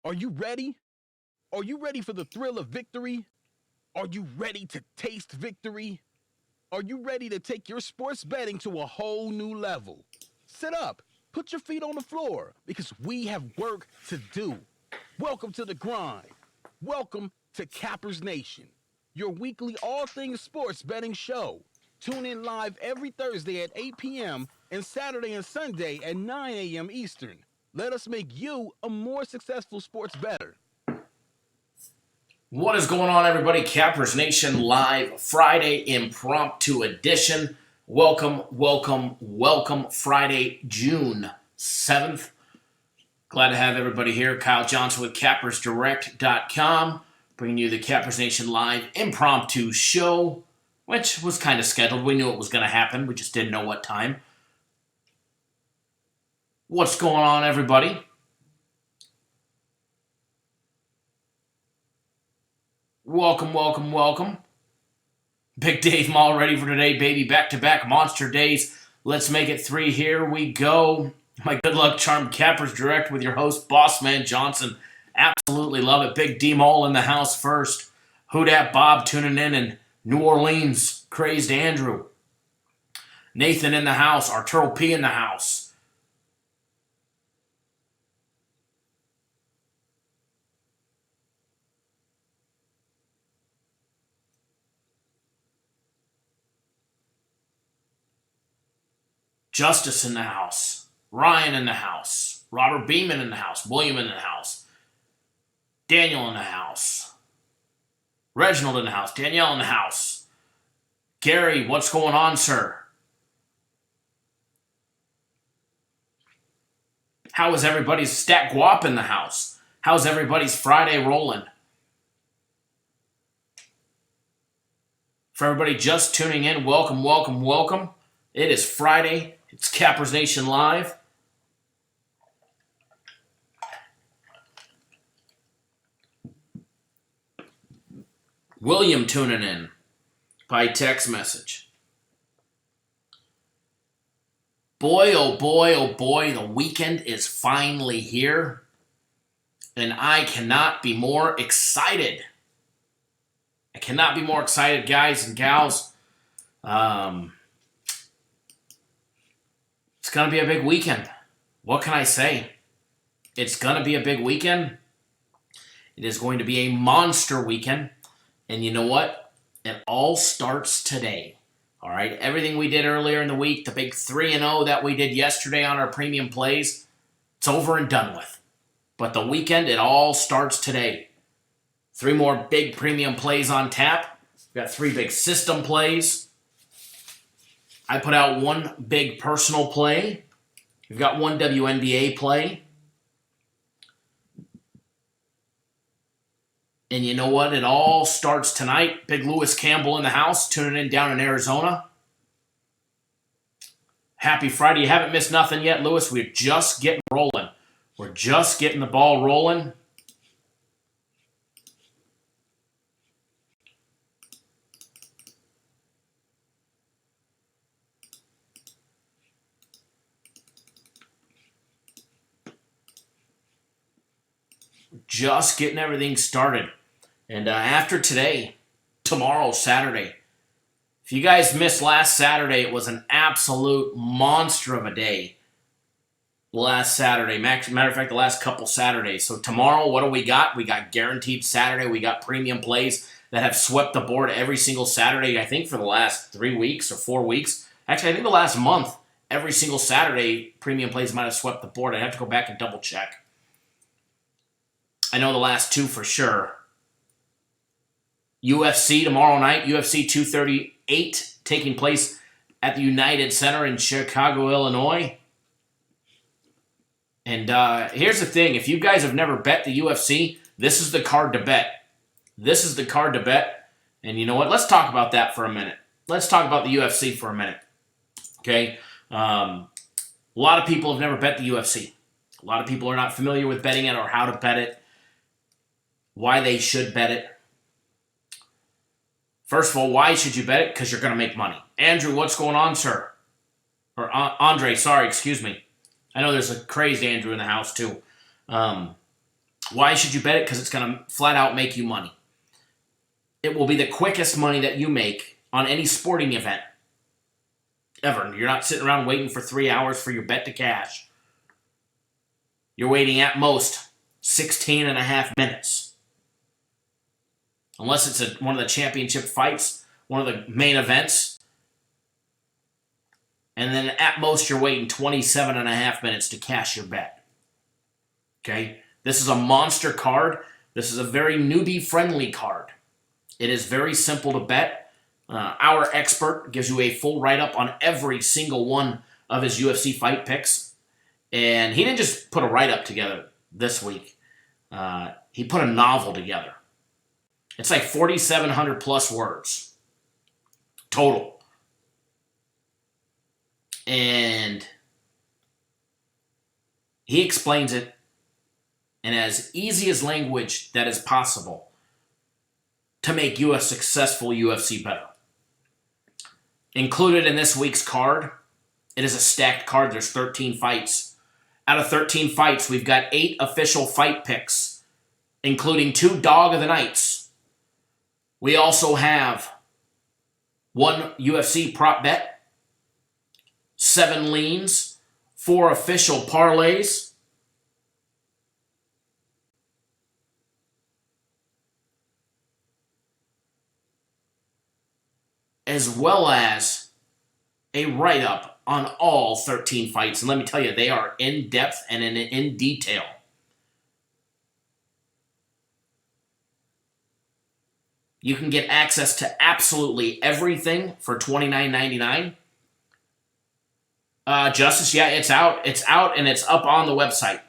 Are you ready? Are you ready for the thrill of victory? Are you ready to taste victory? Are you ready to take your sports betting to a whole new level? Sit up, put your feet on the floor, because we have work to do. Welcome to the grind. Welcome to Cappers Nation, your weekly all things sports betting show. Tune in live every Thursday at 8 p.m. and Saturday and Sunday at 9 a.m. Eastern. Let us make you a more successful sports bettor. What is going on, everybody? Cappers Nation Live Friday Impromptu Edition. Welcome, welcome, welcome. Friday, June 7th. Glad to have everybody here. Kyle Johnson with CappersDirect.com, bringing you the Cappers Nation Live Impromptu Show, which was kind of scheduled. We knew it was going to happen. We just didn't know what time. What's going on, everybody? Welcome, welcome, welcome. Big Dave Mall ready for today, baby. Back-to-back monster days. Let's make it 3. Here we go. My good luck charm Cappers Direct with your host, Bossman Johnson. Absolutely love it. Big D Mall in the house first. Who Dat Bob tuning in New Orleans. Crazed Andrew. Nathan in the house. Arturo P in the house. Justice in the house. Ryan in the house. Robert Beeman in the house. William in the house. Daniel in the house. Reginald in the house. Danielle in the house. Gary, what's going on, sir? How is everybody's Stat Guap in the house? How's everybody's Friday rolling? For everybody just tuning in, welcome, welcome, welcome. It is Friday. It's Cappers Nation Live. William tuning in by text message. Boy, oh boy, the weekend is finally here. And I cannot be more excited. I cannot be more excited, guys and gals. It's going to be a big weekend. What can I say? It's going to be a big weekend. It is going to be a monster weekend. And you know what? It all starts today. All right? Everything we did earlier in the week, the big 3-0 that we did yesterday on our premium plays, it's over and done with. But the weekend, it all starts today. 3 more big premium plays on tap. We've got 3 big system plays. I put out 1 big personal play. We've got 1 WNBA play. And you know what? It all starts tonight. Big Lewis Campbell in the house, tuning in down in Arizona. Happy Friday. You haven't missed nothing yet, Lewis. We're just getting rolling. We're just getting the ball rolling. Just getting everything started. And after today, tomorrow, Saturday. If you guys missed last Saturday, it was an absolute monster of a day. Last Saturday. Matter of fact, the last couple Saturdays. So tomorrow, what do we got? We got Guaranteed Saturday. We got premium plays that have swept the board every single Saturday, I think, for the last 3 weeks or 4 weeks. Actually, I think the last month, every single Saturday, premium plays might have swept the board. I'd have to go back and double check. I know the last 2 for sure. UFC tomorrow night, UFC 238, taking place at the United Center in Chicago, Illinois. And here's the thing. If you guys have never bet the UFC, this is the card to bet. This is the card to bet. And you know what? Let's talk about that for a minute. Let's talk about the UFC for a minute. Okay? A lot of people have never bet the UFC. A lot of people are not familiar with betting it or how to bet it. Why they should bet it. First of all, why should you bet it? Because you're going to make money. Andrew, what's going on, sir? Or Andre, sorry, excuse me. I know there's a crazed Andrew in the house, too. Why should you bet it? Because it's going to flat out make you money. It will be the quickest money that you make on any sporting event ever. You're not sitting around waiting for 3 hours for your bet to cash. You're waiting at most 16 and a half minutes. Unless it's one of the championship fights, one of the main events. And then at most you're waiting 27 and a half minutes to cash your bet. Okay? This is a monster card. This is a very newbie-friendly card. It is very simple to bet. Our expert gives you a full write-up on every single one of his UFC fight picks. And he didn't just put a write-up together this week. He put a novel together. It's like 4,700 plus words total. And he explains it in as easy as language that is possible to make you a successful UFC bettor. Included in this week's card, it is a stacked card. There's 13 fights. Out of 13 fights, we've got 8 official fight picks, including 2 Dog of the Nights. We also have 1 UFC prop bet, 7 leans, 4 official parlays, as well as a write-up on all 13 fights. And let me tell you, they are in-depth and in detail. You can get access to absolutely everything for $29.99. Justice, yeah, it's out. It's out and it's up on the website.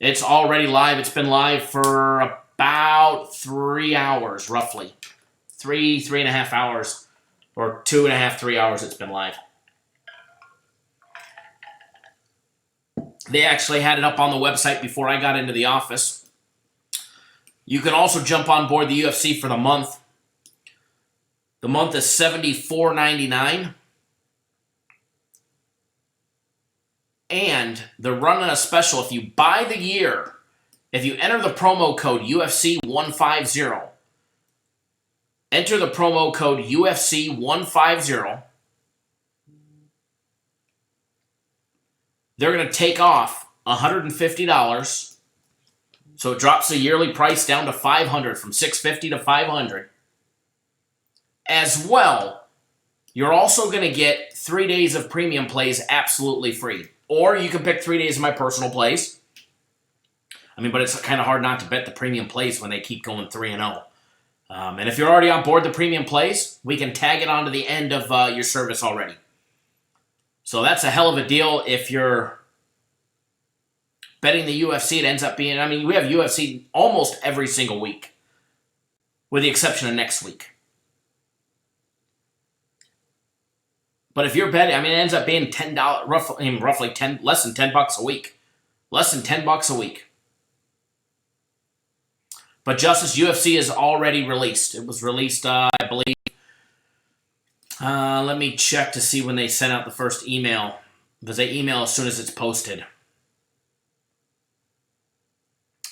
It's already live. It's been live for about 3 hours, roughly. 3.5 hours, or 2.5, 3 hours it's been live. They actually had it up on the website before I got into the office. You can also jump on board the UFC for the month. The month is $74.99. And they're running a special. If you buy the year, if you enter the promo code UFC150, enter the promo code UFC150. They're going to take off $150. So it drops the yearly price down to $500, from $650 to $500. As well, you're also going to get 3 days of premium plays absolutely free. Or you can pick 3 days of my personal plays. But it's kind of hard not to bet the premium plays when they keep going 3-0. And if you're already on board the premium plays, we can tag it onto the end of your service already. So that's a hell of a deal. If you're betting the UFC, it ends up being, we have UFC almost every single week, with the exception of next week. But if you're betting, it ends up being $10, roughly 10, less than $10 a week. Less than $10 a week. But Justice, UFC is already released. It was released, I believe. Let me check to see when they sent out the first email. Because they email as soon as it's posted.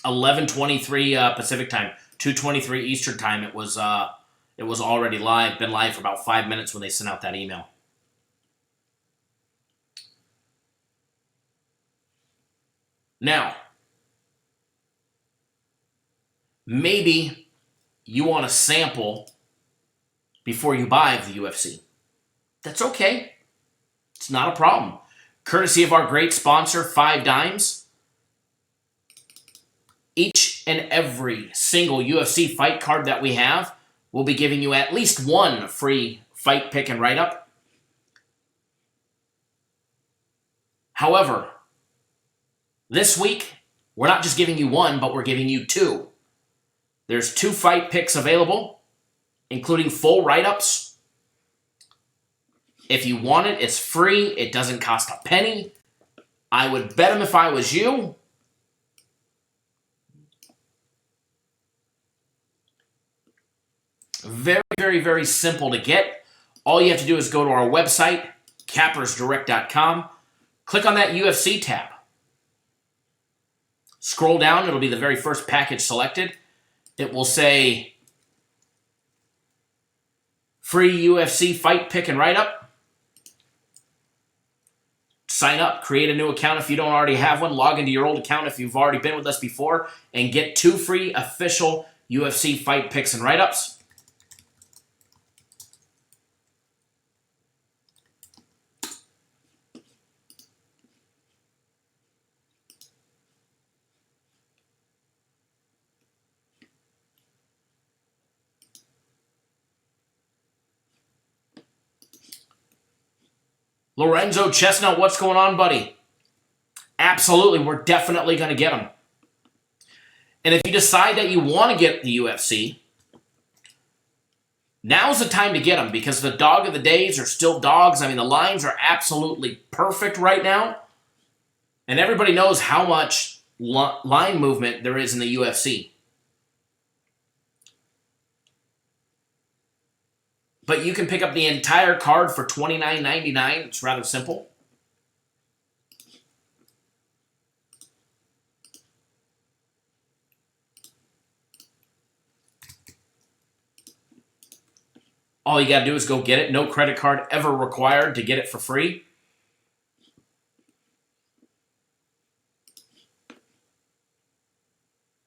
11:23 Pacific time, 2:23 Eastern time. It was already live. Been live for about 5 minutes when they sent out that email. Now, maybe you want to sample before you buy the UFC. That's okay. It's not a problem. Courtesy of our great sponsor, 5 Dimes. Each and every single UFC fight card that we have, we'll be giving you at least 1 free fight pick and write-up. However, this week, we're not just giving you 1, but we're giving you 2. There's 2 fight picks available, including full write-ups. If you want it, it's free. It doesn't cost a penny. I would bet them if I was you. Very, very, very simple to get. All you have to do is go to our website, cappersdirect.com. Click on that UFC tab. Scroll down. It'll be the very first package selected. It will say free UFC fight pick and write-up. Sign up. Create a new account if you don't already have one. Log into your old account if you've already been with us before. And get 2 free official UFC fight picks and write-ups. Lorenzo Chestnut, what's going on, buddy? Absolutely, we're definitely going to get them. And if you decide that you want to get the UFC, now's the time to get them because the dog of the days are still dogs. I mean, the lines are absolutely perfect right now. And everybody knows how much line movement there is in the UFC. But you can pick up the entire card for $29.99. It's rather simple. All you got to do is go get it. No credit card ever required to get it for free.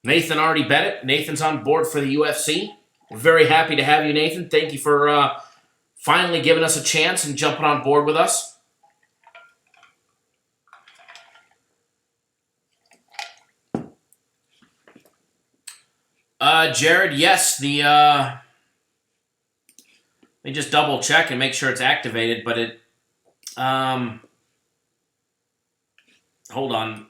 Nathan already bet it. Nathan's on board for the UFC. We're very happy to have you, Nathan. Thank you for finally giving us a chance and jumping on board with us. Jared, yes, let me just double check and make sure it's activated, but it, hold on.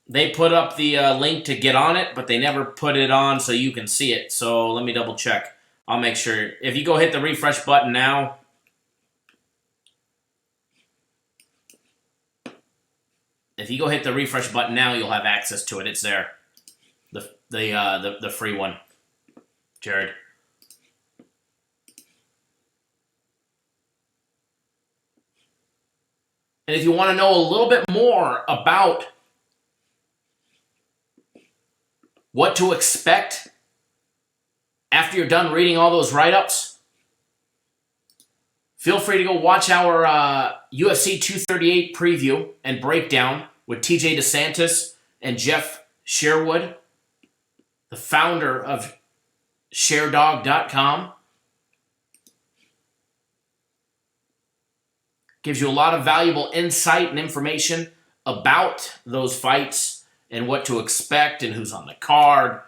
They put up the link to get on it, but they never put it on so you can see it. So let me double check. I'll make sure. If you go hit the refresh button now. If you go hit the refresh button now, you'll have access to it. It's there. The free one. Jared. And if you want to know a little bit more about what to expect after you're done reading all those write-ups, feel free to go watch our UFC 238 preview and breakdown with TJ DeSantis and Jeff Sherwood, the founder of ShareDog.com. Gives you a lot of valuable insight and information about those fights and what to expect and who's on the card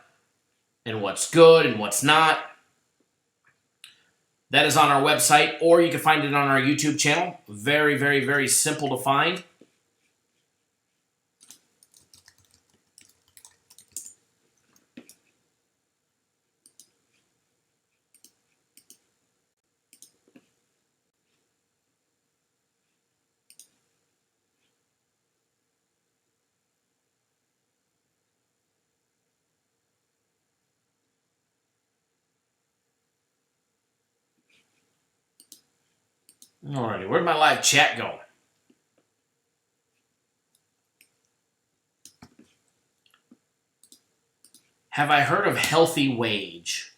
and what's good and what's not. That is on our website, or you can find it on our YouTube channel. Very, very, very simple to find. Alrighty, where'd my live chat go? Have I heard of healthy wage?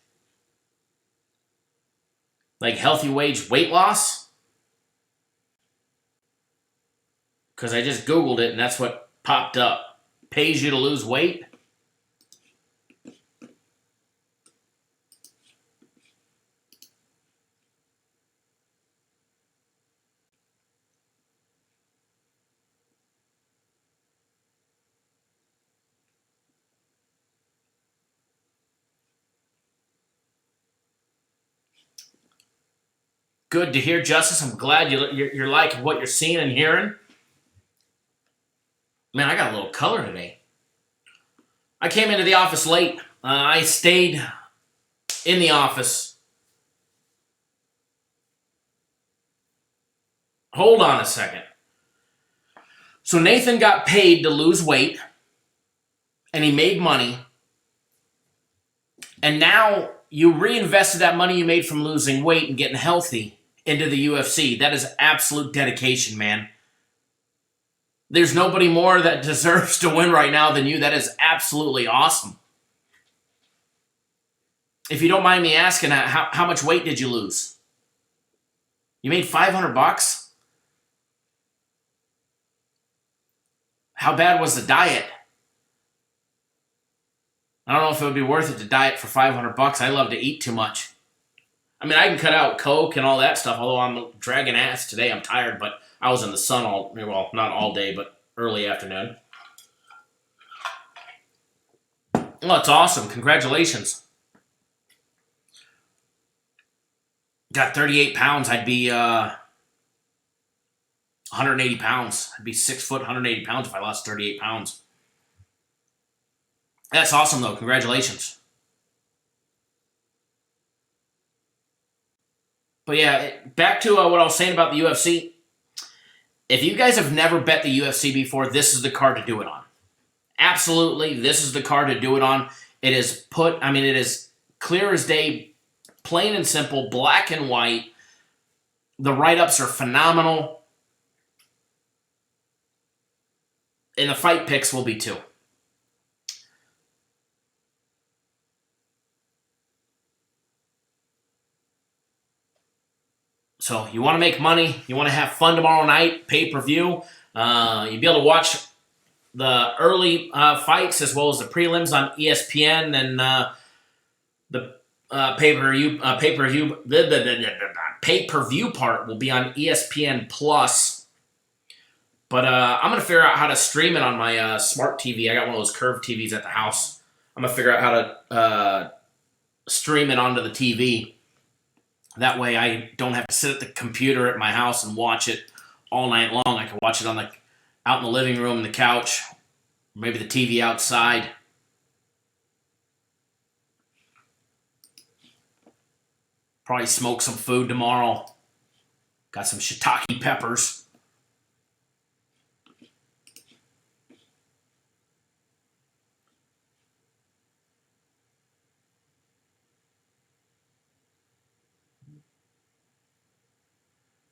Like healthy wage weight loss? Because I just Googled it and that's what popped up. Pays you to lose weight? Good to hear, Justice. I'm glad you're liking what you're seeing and hearing. Man, I got a little color today. I came into the office late. I stayed in the office. Hold on a second. So Nathan got paid to lose weight, and he made money. And now you reinvested that money you made from losing weight and getting healthy into the UFC. That is absolute dedication, man. There's nobody more that deserves to win right now than you. That is absolutely awesome. If you don't mind me asking, how much weight did you lose? You made $500? How bad was the diet? I don't know if it would be worth it to diet for $500. I love to eat too much. I mean, I can cut out Coke and all that stuff, although I'm dragging ass today. I'm tired, but I was in the sun not all day, but early afternoon. Well, that's awesome. Congratulations. Got 38 pounds. I'd be 180 pounds. I'd be 6 foot, 180 pounds if I lost 38 pounds. That's awesome, though. Congratulations. But yeah, back to what I was saying about the UFC. If you guys have never bet the UFC before, this is the card to do it on. Absolutely, this is the card to do it on. It is it is clear as day, plain and simple, black and white. The write-ups are phenomenal. And the fight picks will be too. So you want to make money, you want to have fun tomorrow night, pay-per-view. You'll be able to watch the early fights as well as the prelims on ESPN, and the pay-per-view part will be on ESPN Plus. But I'm going to figure out how to stream it on my smart TV. I got one of those curved TVs at the house. I'm going to figure out how to stream it onto the TV. That way I don't have to sit at the computer at my house and watch it all night long. I can watch it out in the living room, the couch, maybe the TV outside. Probably smoke some food tomorrow. Got some shiitake peppers.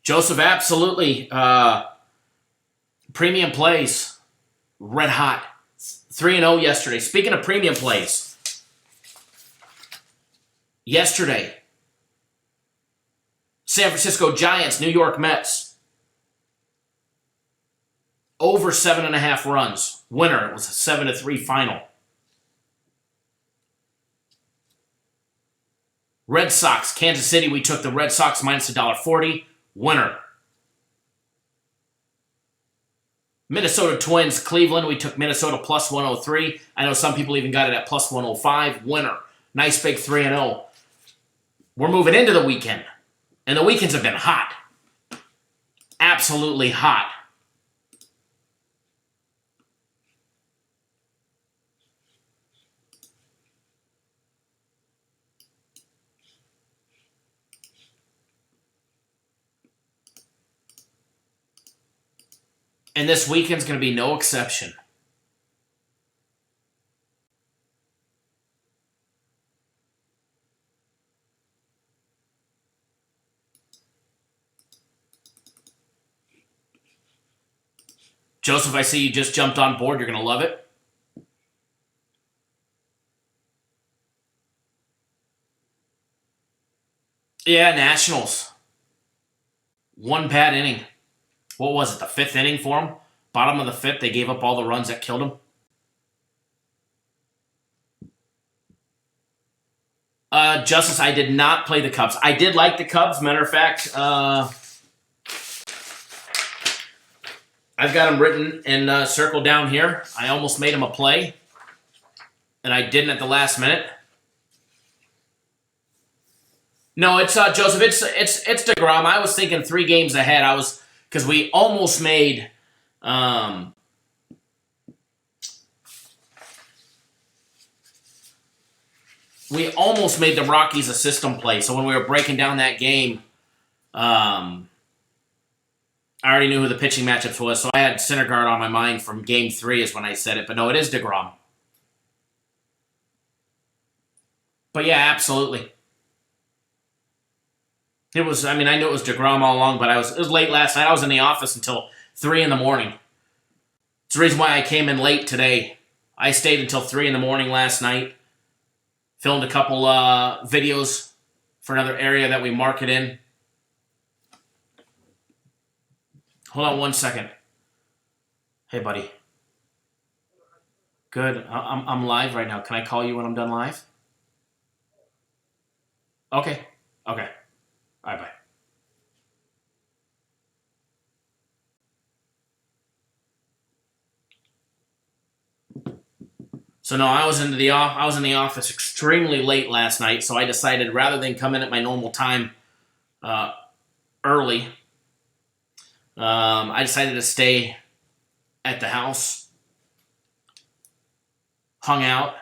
Joseph, absolutely. Premium plays, red hot. 3-0 yesterday. Speaking of premium plays, yesterday, San Francisco Giants, New York Mets. Over 7.5 runs. Winner. It was a 7-3 final. Red Sox, Kansas City. We took the Red Sox minus $1.40. Winner. Minnesota Twins, Cleveland. We took Minnesota plus 103. I know some people even got it at plus 105. Winner. Nice big 3-0. We're moving into the weekend. And the weekends have been hot. Absolutely hot. And this weekend's going to be no exception. Joseph, I see you just jumped on board. You're going to love it. Yeah, Nationals. One bad inning. What was it, the 5th inning for them? Bottom of the 5th, they gave up all the runs that killed them. Justice, I did not play the Cubs. I did like the Cubs. Matter of fact, I've got them written and circled down here. I almost made them a play, and I didn't at the last minute. No, it's Joseph. It's DeGrom. I was thinking 3 games ahead. Because we almost made the Rockies a system play. So when we were breaking down that game, I already knew who the pitching matchups was. So I had Syndergaard on my mind from Game 3 is when I said it. But no, it is DeGrom. But yeah, absolutely. It was, I knew it was DeGrom all along, but it was late last night. I was in the office until 3 in the morning. It's the reason why I came in late today. I stayed until 3 in the morning last night. Filmed a couple videos for another area that we market in. Hold on one second. Hey, buddy. Good. I'm live right now. Can I call you when I'm done live? Okay. Okay. All right, bye. So no, I was in the office extremely late last night, so I decided rather than come in at my normal time early, I decided to stay at the house, hung out,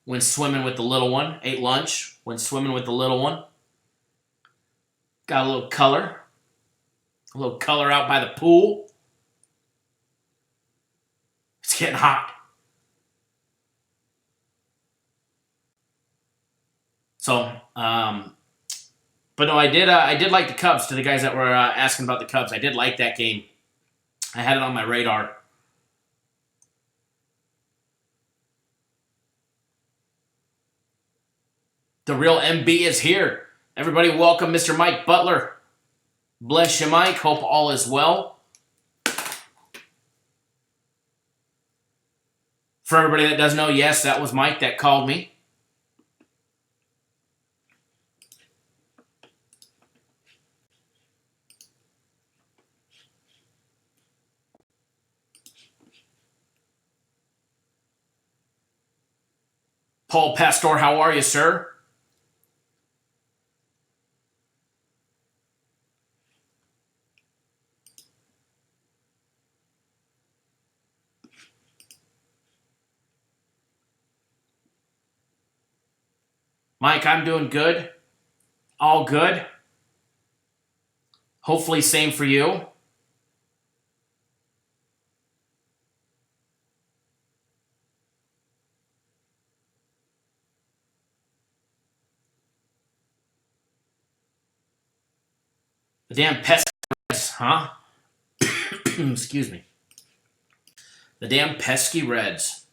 went swimming with the little one, ate lunch, went swimming with the little one, got a little color out by the pool. It's getting hot. So, but no, I did like the Cubs. To the guys that were asking about the Cubs, I did like that game. I had it on my radar. The real MB is here. Everybody welcome Mr. Mike Butler. Bless you, Mike. Hope all is well. For everybody that doesn't know, yes, that was Mike that called me. Paul Pastor, how are you, sir? Mike, I'm doing good. All good. Hopefully same for you. The damn pesky Reds, huh? Excuse me. The damn pesky Reds.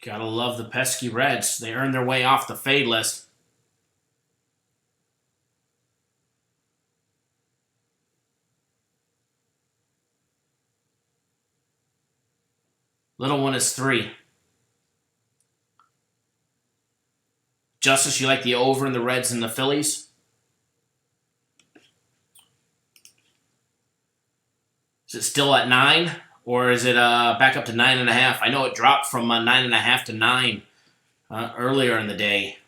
Gotta love the pesky Reds. They earned their way off the fade list. Little one is 3. Justice, you like the over in the Reds and the Phillies? Is it still at 9? Or is it back up to 9.5? I know it dropped from 9.5 to 9 earlier in the day.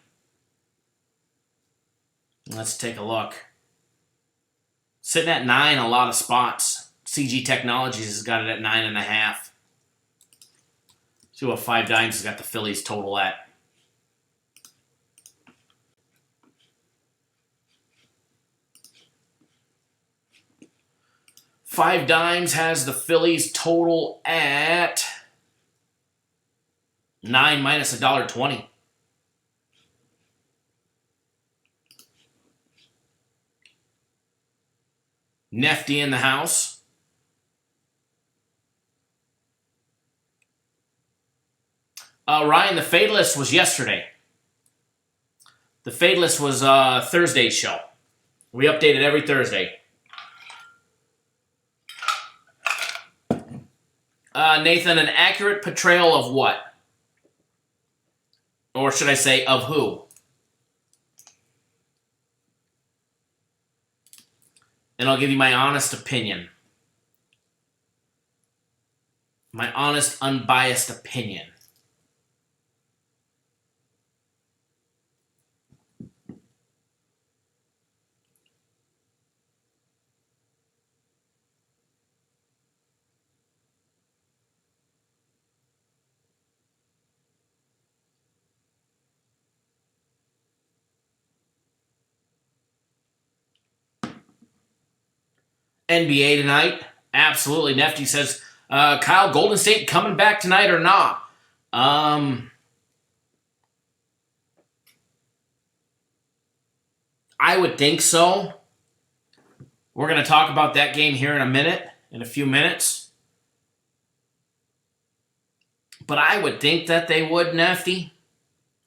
Let's take a look. Sitting at 9, a lot of spots. CG Technologies has got it at 9.5. See what 5 Dimes has got the Phillies total at. Five Dimes has the Phillies total at 9 minus $1.20. Nefty in the house. Ryan, the fade list was yesterday. The fade list was Thursday's show. We update it every Thursday. Nathan, an accurate portrayal of what? Or should I say, of who? And I'll give you my honest opinion. My honest, unbiased opinion. NBA tonight. Absolutely. Nefty says, Kyle, Golden State coming back tonight or not? I would think so. We're going to talk about that game here in a few minutes. But I would think that they would, Nefty.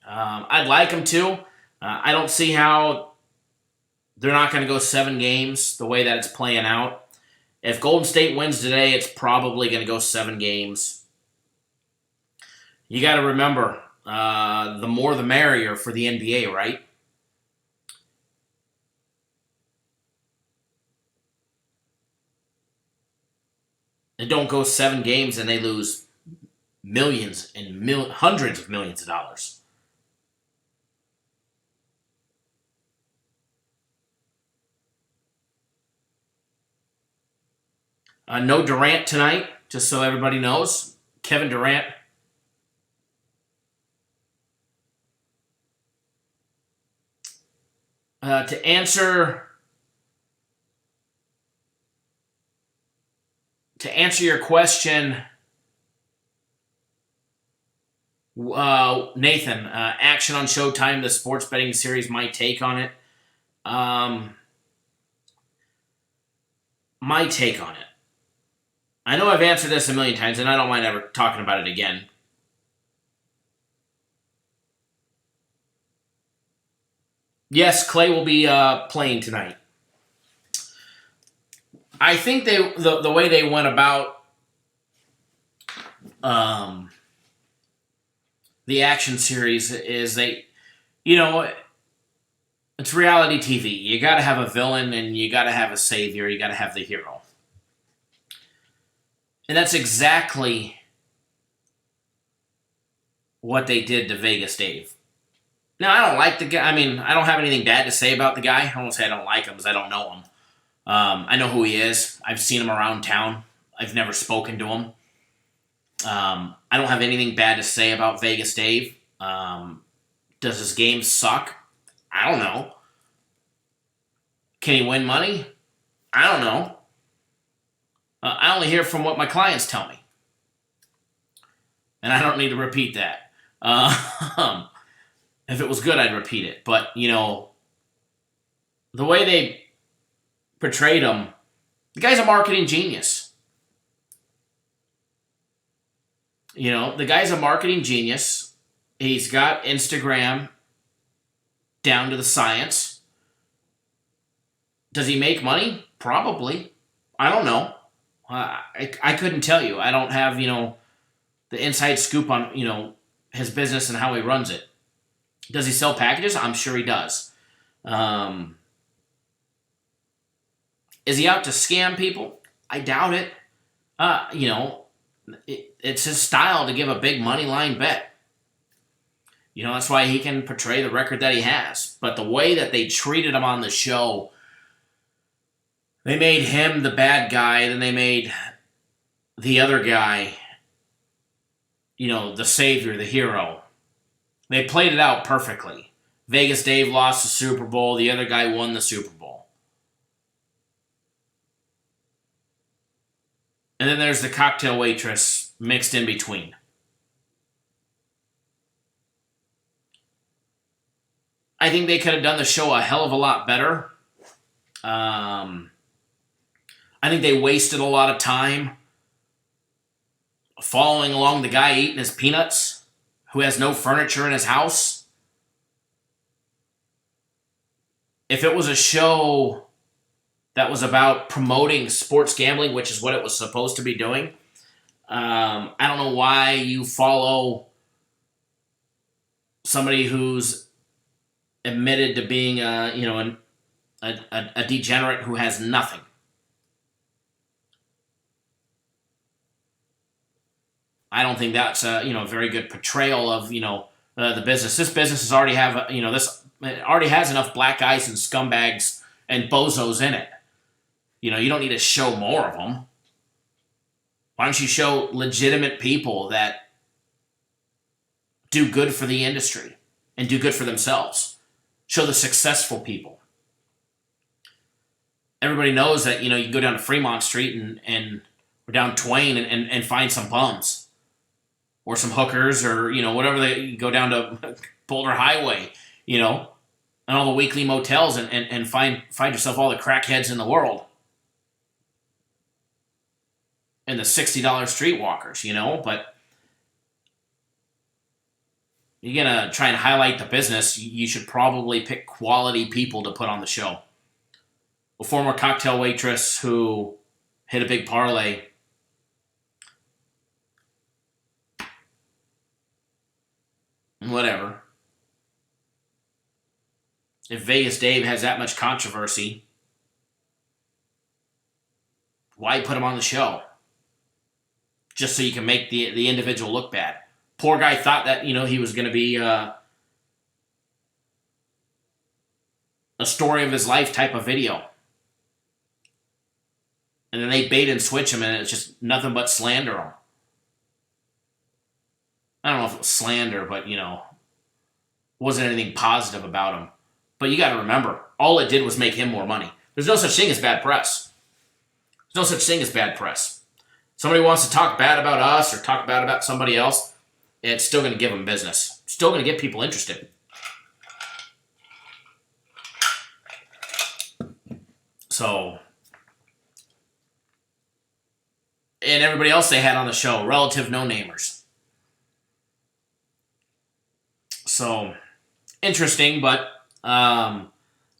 I'd like them to. I don't see how they're not going to go 7 games the way that it's playing out. If Golden State wins today, it's probably going to go 7 games. You got to remember, the more the merrier for the NBA, right? They don't go 7 games and they lose millions and hundreds of millions of dollars. No Durant tonight, just so everybody knows. Kevin Durant. To answer your question, Nathan, action on Showtime, the sports betting series, my take on it. My take on it. I know I've answered this a million times, and I don't mind ever talking about it again. Yes, Clay will be playing tonight. I think the way they went about the action series is it's reality TV. You got to have a villain and you got to have a savior. You got to have the hero. And that's exactly what they did to Vegas Dave. Now, I don't like the guy. I mean, I don't have anything bad to say about the guy. I won't say I don't like him because I don't know him. I know who he is. I've seen him around town. I've never spoken to him. I don't have anything bad to say about Vegas Dave. Does his game suck? I don't know. Can he win money? I don't know. I only hear from what my clients tell me. And I don't need to repeat that. If it was good, I'd repeat it. But, the way they portrayed him, the guy's a marketing genius. The guy's a marketing genius. He's got Instagram down to the science. Does he make money? Probably. I don't know. I couldn't tell you. I don't have, the inside scoop on, his business and how he runs it. Does he sell packages? I'm sure he does. Is he out to scam people? I doubt it. It's his style to give a big money line bet. That's why he can portray the record that he has. But the way that they treated him on the show, they made him the bad guy, then they made the other guy, the savior, the hero. They played it out perfectly. Vegas Dave lost the Super Bowl. The other guy won the Super Bowl. And then there's the cocktail waitress mixed in between. I think they could have done the show a hell of a lot better. I think they wasted a lot of time following along the guy eating his peanuts, who has no furniture in his house. If it was a show that was about promoting sports gambling, which is what it was supposed to be doing, I don't know why you follow somebody who's admitted to being a degenerate who has nothing. I don't think that's a very good portrayal of the business. This business has already it already has enough black guys and scumbags and bozos in it. You don't need to show more of them. Why don't you show legitimate people that do good for the industry and do good for themselves? Show the successful people. Everybody knows that you can go down to Fremont Street and or down Twain and find some bums or some hookers or, whatever. They go down to Boulder Highway, and all the weekly motels and find yourself all the crackheads in the world and the $60 streetwalkers, but you're going to try and highlight the business, you should probably pick quality people to put on the show. A former cocktail waitress who hit a big parlay. Whatever. If Vegas Dave has that much controversy, why put him on the show? Just so you can make the individual look bad. Poor guy thought that, he was going to be a story of his life type of video. And then they bait and switch him, and it's just nothing but slander him. I don't know if it was slander, but, wasn't anything positive about him. But you got to remember, all it did was make him more money. There's no such thing as bad press. There's no such thing as bad press. Somebody wants to talk bad about us or talk bad about somebody else, it's still going to give them business. Still going to get people interested. So, and everybody else they had on the show, relative no-namers. So, interesting, but I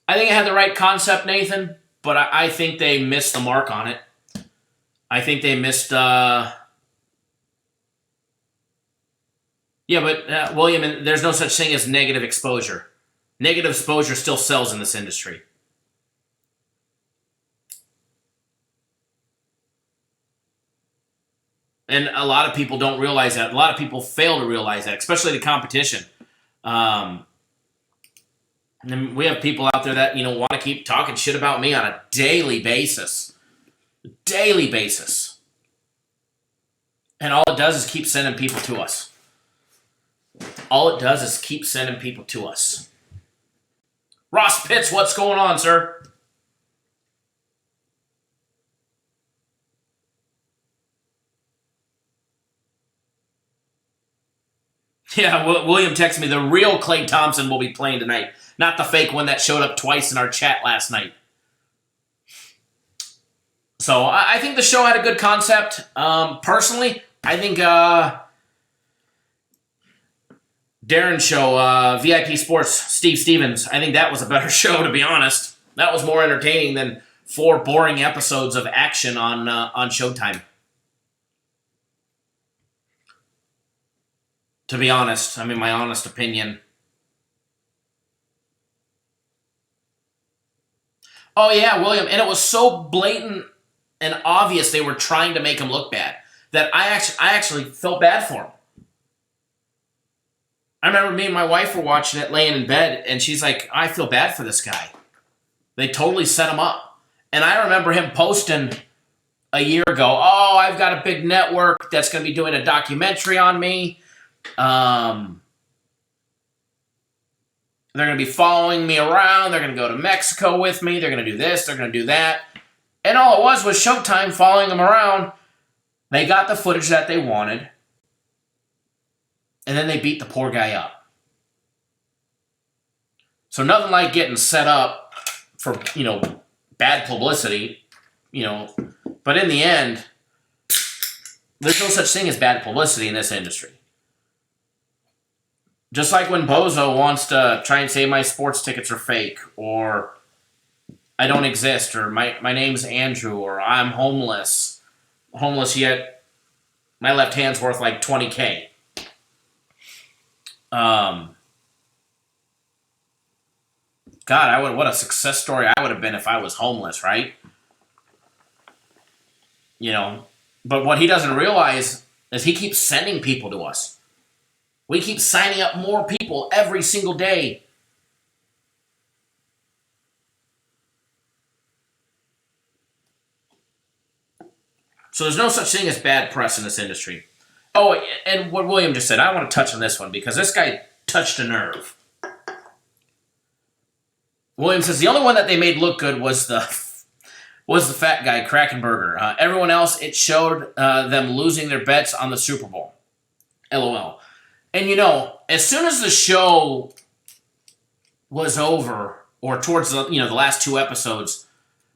think it had the right concept, Nathan, but I think they missed the mark on it. I think they missed... Yeah, but William, there's no such thing as negative exposure. Negative exposure still sells in this industry. And a lot of people don't realize that. A lot of people fail to realize that, especially the competition. And then we have people out there that, want to keep talking shit about me on a daily basis. Daily basis. And all it does is keep sending people to us. All it does is keep sending people to us. Ross Pitts, what's going on, sir? Yeah, William texted me, the real Klay Thompson will be playing tonight, not the fake one that showed up twice in our chat last night. So, I think the show had a good concept. Personally, I think... Darren's show, VIP Sports, Steve Stevens. I think that was a better show, to be honest. That was more entertaining than 4 boring episodes of action on Showtime. To be honest, my honest opinion. Oh yeah, William, and it was so blatant and obvious they were trying to make him look bad that I actually felt bad for him. I remember me and my wife were watching it laying in bed, and she's like, I feel bad for this guy. They totally set him up. And I remember him posting a year ago, oh, I've got a big network that's going to be doing a documentary on me. They're going to be following me around. They're going to go to Mexico with me. They're going to do this. They're going to do that. And all it was Showtime following him around. They got the footage that they wanted. And then they beat the poor guy up. So nothing like getting set up for, bad publicity, But in the end, there's no such thing as bad publicity in this industry. Just like when Bozo wants to try and say my sports tickets are fake, or I don't exist, or my name's Andrew, or I'm homeless. Homeless yet my left hand's worth like $20K. God, what a success story I would have been if I was homeless, right? But what he doesn't realize is he keeps sending people to us. We keep signing up more people every single day. So there's no such thing as bad press in this industry. Oh, and what William just said, I want to touch on this one because this guy touched a nerve. William says the only one that they made look good was was the fat guy, Krakenberger. Everyone else, it showed them losing their bets on the Super Bowl. LOL. And, as soon as the show was over, or towards the last 2 episodes,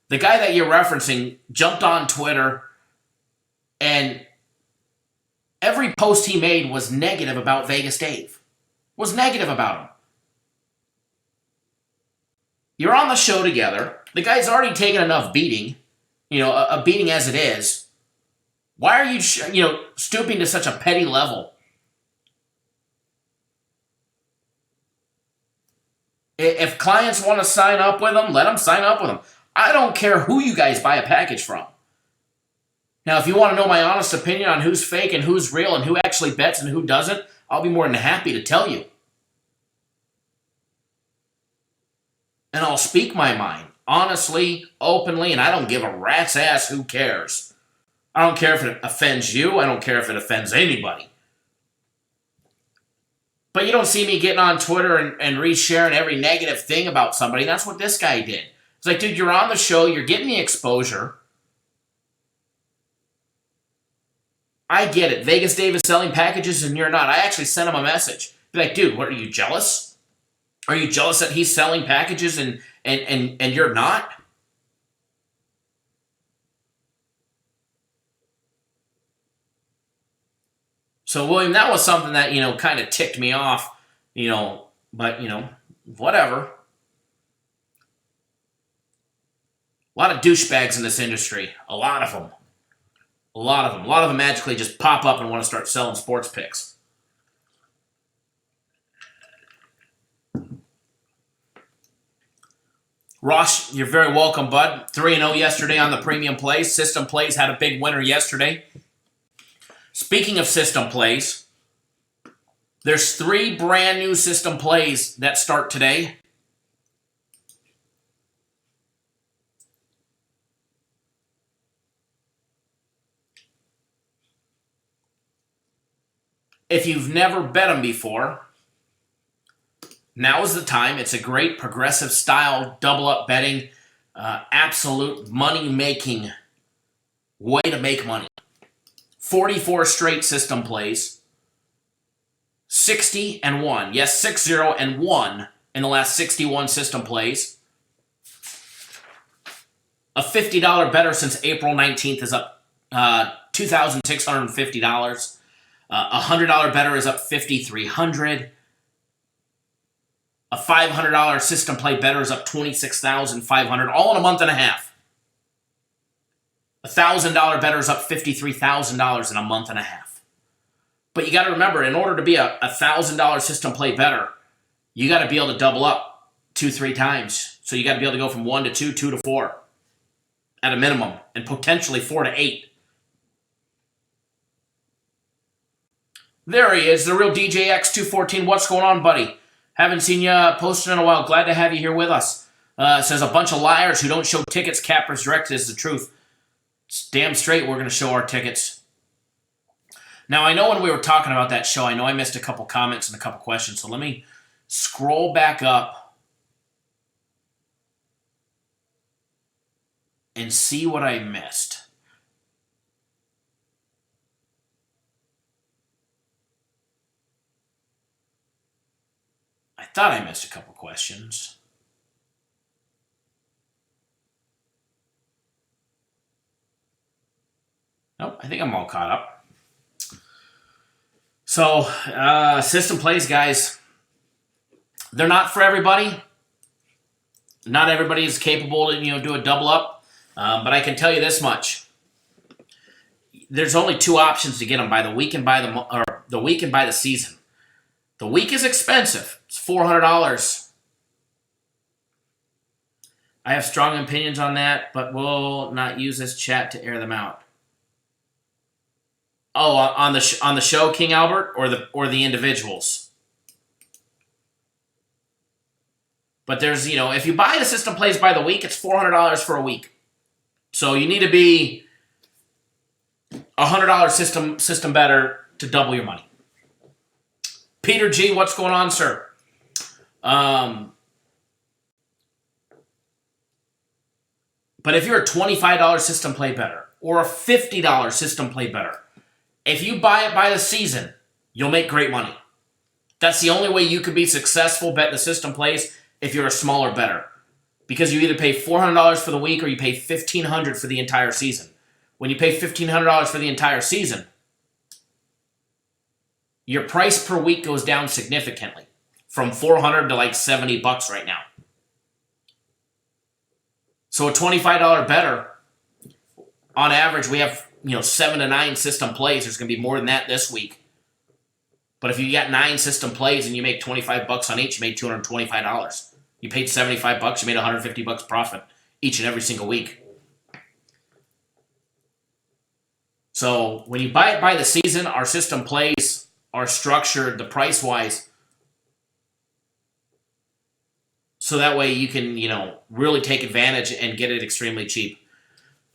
the guy that you're referencing jumped on Twitter, and every post he made was negative about Vegas Dave. Was negative about him. You're on the show together. The guy's already taken enough beating, a beating as it is. Why are you, stooping to such a petty level? If clients want to sign up with them, let them sign up with them. I don't care who you guys buy a package from. Now, if you want to know my honest opinion on who's fake and who's real and who actually bets and who doesn't, I'll be more than happy to tell you. And I'll speak my mind, honestly, openly, and I don't give a rat's ass who cares. I don't care if it offends you. I don't care if it offends anybody. But you don't see me getting on Twitter and resharing every negative thing about somebody. That's what this guy did. It's like, dude, you're on the show. You're getting the exposure. I get it. Vegas Dave is selling packages and you're not. I actually sent him a message. Be like, dude, what, are you jealous? Are you jealous that he's selling packages and you're not? So, William, that was something that, kind of ticked me off, but, whatever. A lot of douchebags in this industry. A lot of them. A lot of them magically just pop up and want to start selling sports picks. Ross, you're very welcome, bud. 3-0 yesterday on the premium plays. System plays had a big winner yesterday. Speaking of system plays, there's 3 brand new system plays that start today. If you've never bet them before, now is the time. It's a great progressive style double-up betting, absolute money-making way to make money. 44 straight system plays, 60-1. Yes, 60-1 in the last 61 system plays. A $50 better since April 19th is up $2,650. A $100 better is up $5,300. A $500 system play better is up $26,500, all in a month and a half. A $1,000 better is up $53,000 in a month and a half. But you got to remember, in order to be a $1,000 system play better, you got to be able to double up 2-3 times. So you got to be able to go from 1 to 2, 2 to 4 at a minimum, and potentially 4 to 8. There he is, the real DJX214. What's going on, buddy? Haven't seen you posted in a while. Glad to have you here with us. Says a bunch of liars who don't show tickets. Cappers Direct is the truth. It's damn straight we're going to show our tickets. Now, I know when we were talking about that show, I know I missed a couple comments and a couple questions. So let me scroll back up and see what I missed. I thought I missed a couple questions. Nope, I think I'm all caught up. So, system plays, guys, they're not for everybody. Not everybody is capable to, do a double up. But I can tell you this much. There's only 2 options to get them: by the week and by the week and by the season. The week is expensive. It's $400. I have strong opinions on that, but will not use this chat to air them out. Oh, on the show, King Albert, or the individuals. But there's, if you buy the system plays by the week, it's $400 for a week. So you need to be $100 system better to double your money. Peter G, what's going on, sir? But if you're a $25 system play better or a $50 system play better, if you buy it by the season, you'll make great money. That's the only way you could be successful betting the system plays if you're a smaller bettor. Because you either pay $400 for the week or you pay $1,500 for the entire season. When you pay $1,500 for the entire season, your price per week goes down significantly from $400 to like $70 right now. So a $25 bettor, on average, we have 7 to 9 system plays. There's going to be more than that this week. But if you got 9 system plays and you make $25 on each, you made $225. You paid $75, you made $150 profit each and every single week. So when you buy it by the season, our system plays are structured the price-wise so that way you can, really take advantage and get it extremely cheap.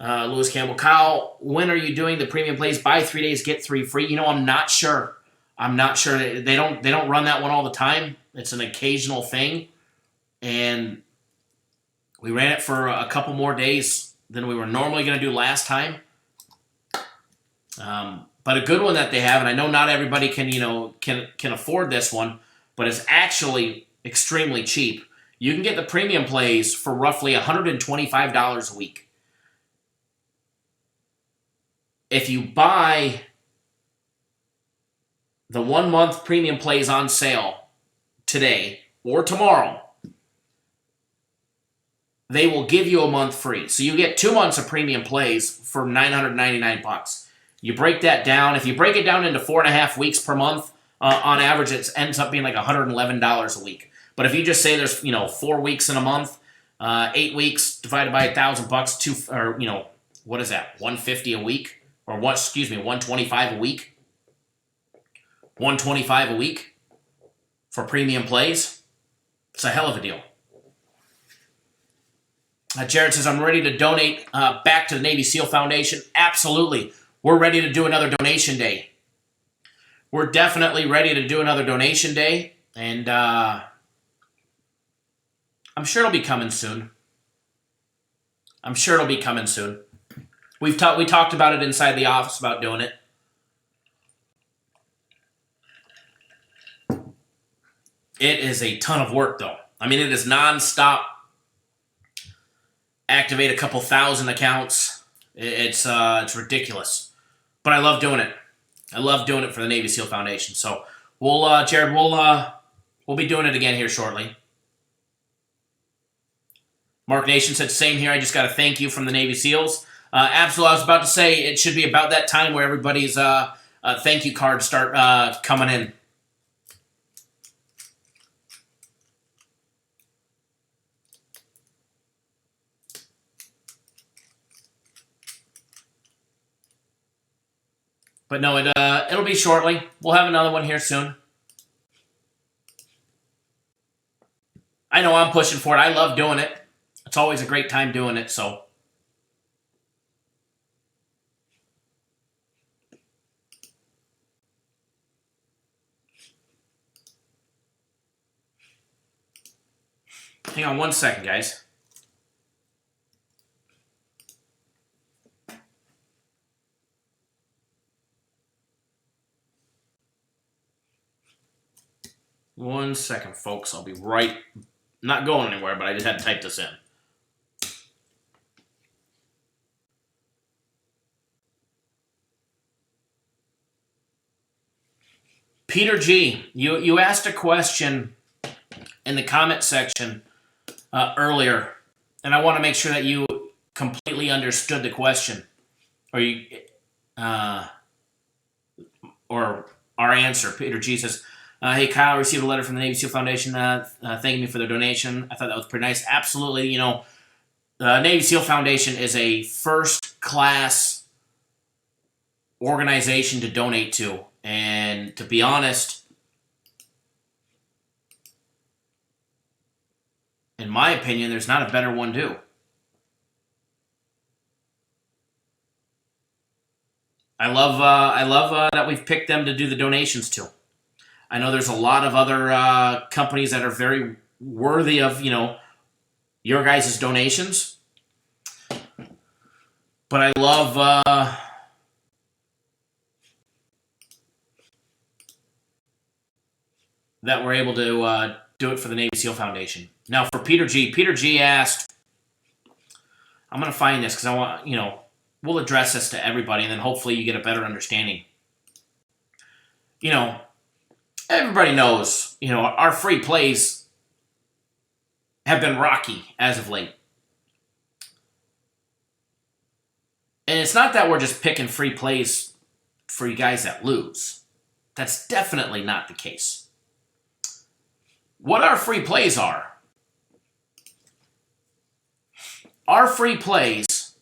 Lewis Campbell, Kyle, when are you doing the premium plays? Buy 3 days, get 3 free. I'm not sure. They don't run that one all the time. It's an occasional thing. And we ran it for a couple more days than we were normally going to do last time. But a good one that they have, and I know not everybody can afford this one, but it's actually extremely cheap. You can get the premium plays for roughly $125 a week. If you buy the 1 month premium plays on sale today or tomorrow, they will give you a month free. So you get 2 months of premium plays for $999. You break that down. If you break it down into 4.5 weeks per month, on average, it ends up being like $111 a week. But if you just say there's 4 weeks in a month, 8 weeks divided by $1,000, what is that? $150 a week, or $125 a week. $125 a week for premium plays. It's a hell of a deal. Jared says, I'm ready to donate back to the Navy SEAL Foundation. Absolutely. We're ready to do another donation day. We're definitely ready to do another donation day. And I'm sure it'll be coming soon. We talked about it inside the office about doing it. It is a ton of work, though. I mean, it is nonstop. Activate a couple thousand accounts. It's ridiculous, but I love doing it. I love doing it for the Navy SEAL Foundation. So Jared, we'll be doing it again here shortly. Mark Nation said, same here. I just got a thank you from the Navy SEALs. Absolutely. I was about to say it should be about that time where everybody's thank you cards start coming in. But no, it'll be shortly. We'll have another one here soon. I know I'm pushing for it. I love doing it. It's always a great time doing it, so. Hang on 1 second, guys. One second, folks. I'll be not going anywhere, but I just had to type this in. Peter G., you asked a question in the comment section earlier, and I want to make sure that you completely understood the question, or our answer. Peter G. says, hey, Kyle, I received a letter from the Navy SEAL Foundation thanking me for their donation. I thought that was pretty nice. Absolutely. The Navy SEAL Foundation is a first-class organization to donate to. And to be honest, in my opinion, there's not a better one due. I love that we've picked them to do the donations to. I know there's a lot of other companies that are very worthy of, your guys' donations. But I love that we're able to do it for the Navy SEAL Foundation. Now for Peter G asked, I'm going to find this because I want, we'll address this to everybody and then hopefully you get a better understanding. Everybody knows, our free plays have been rocky as of late. And it's not that we're just picking free plays for you guys that lose. That's definitely not the case. What our free plays are, our free plays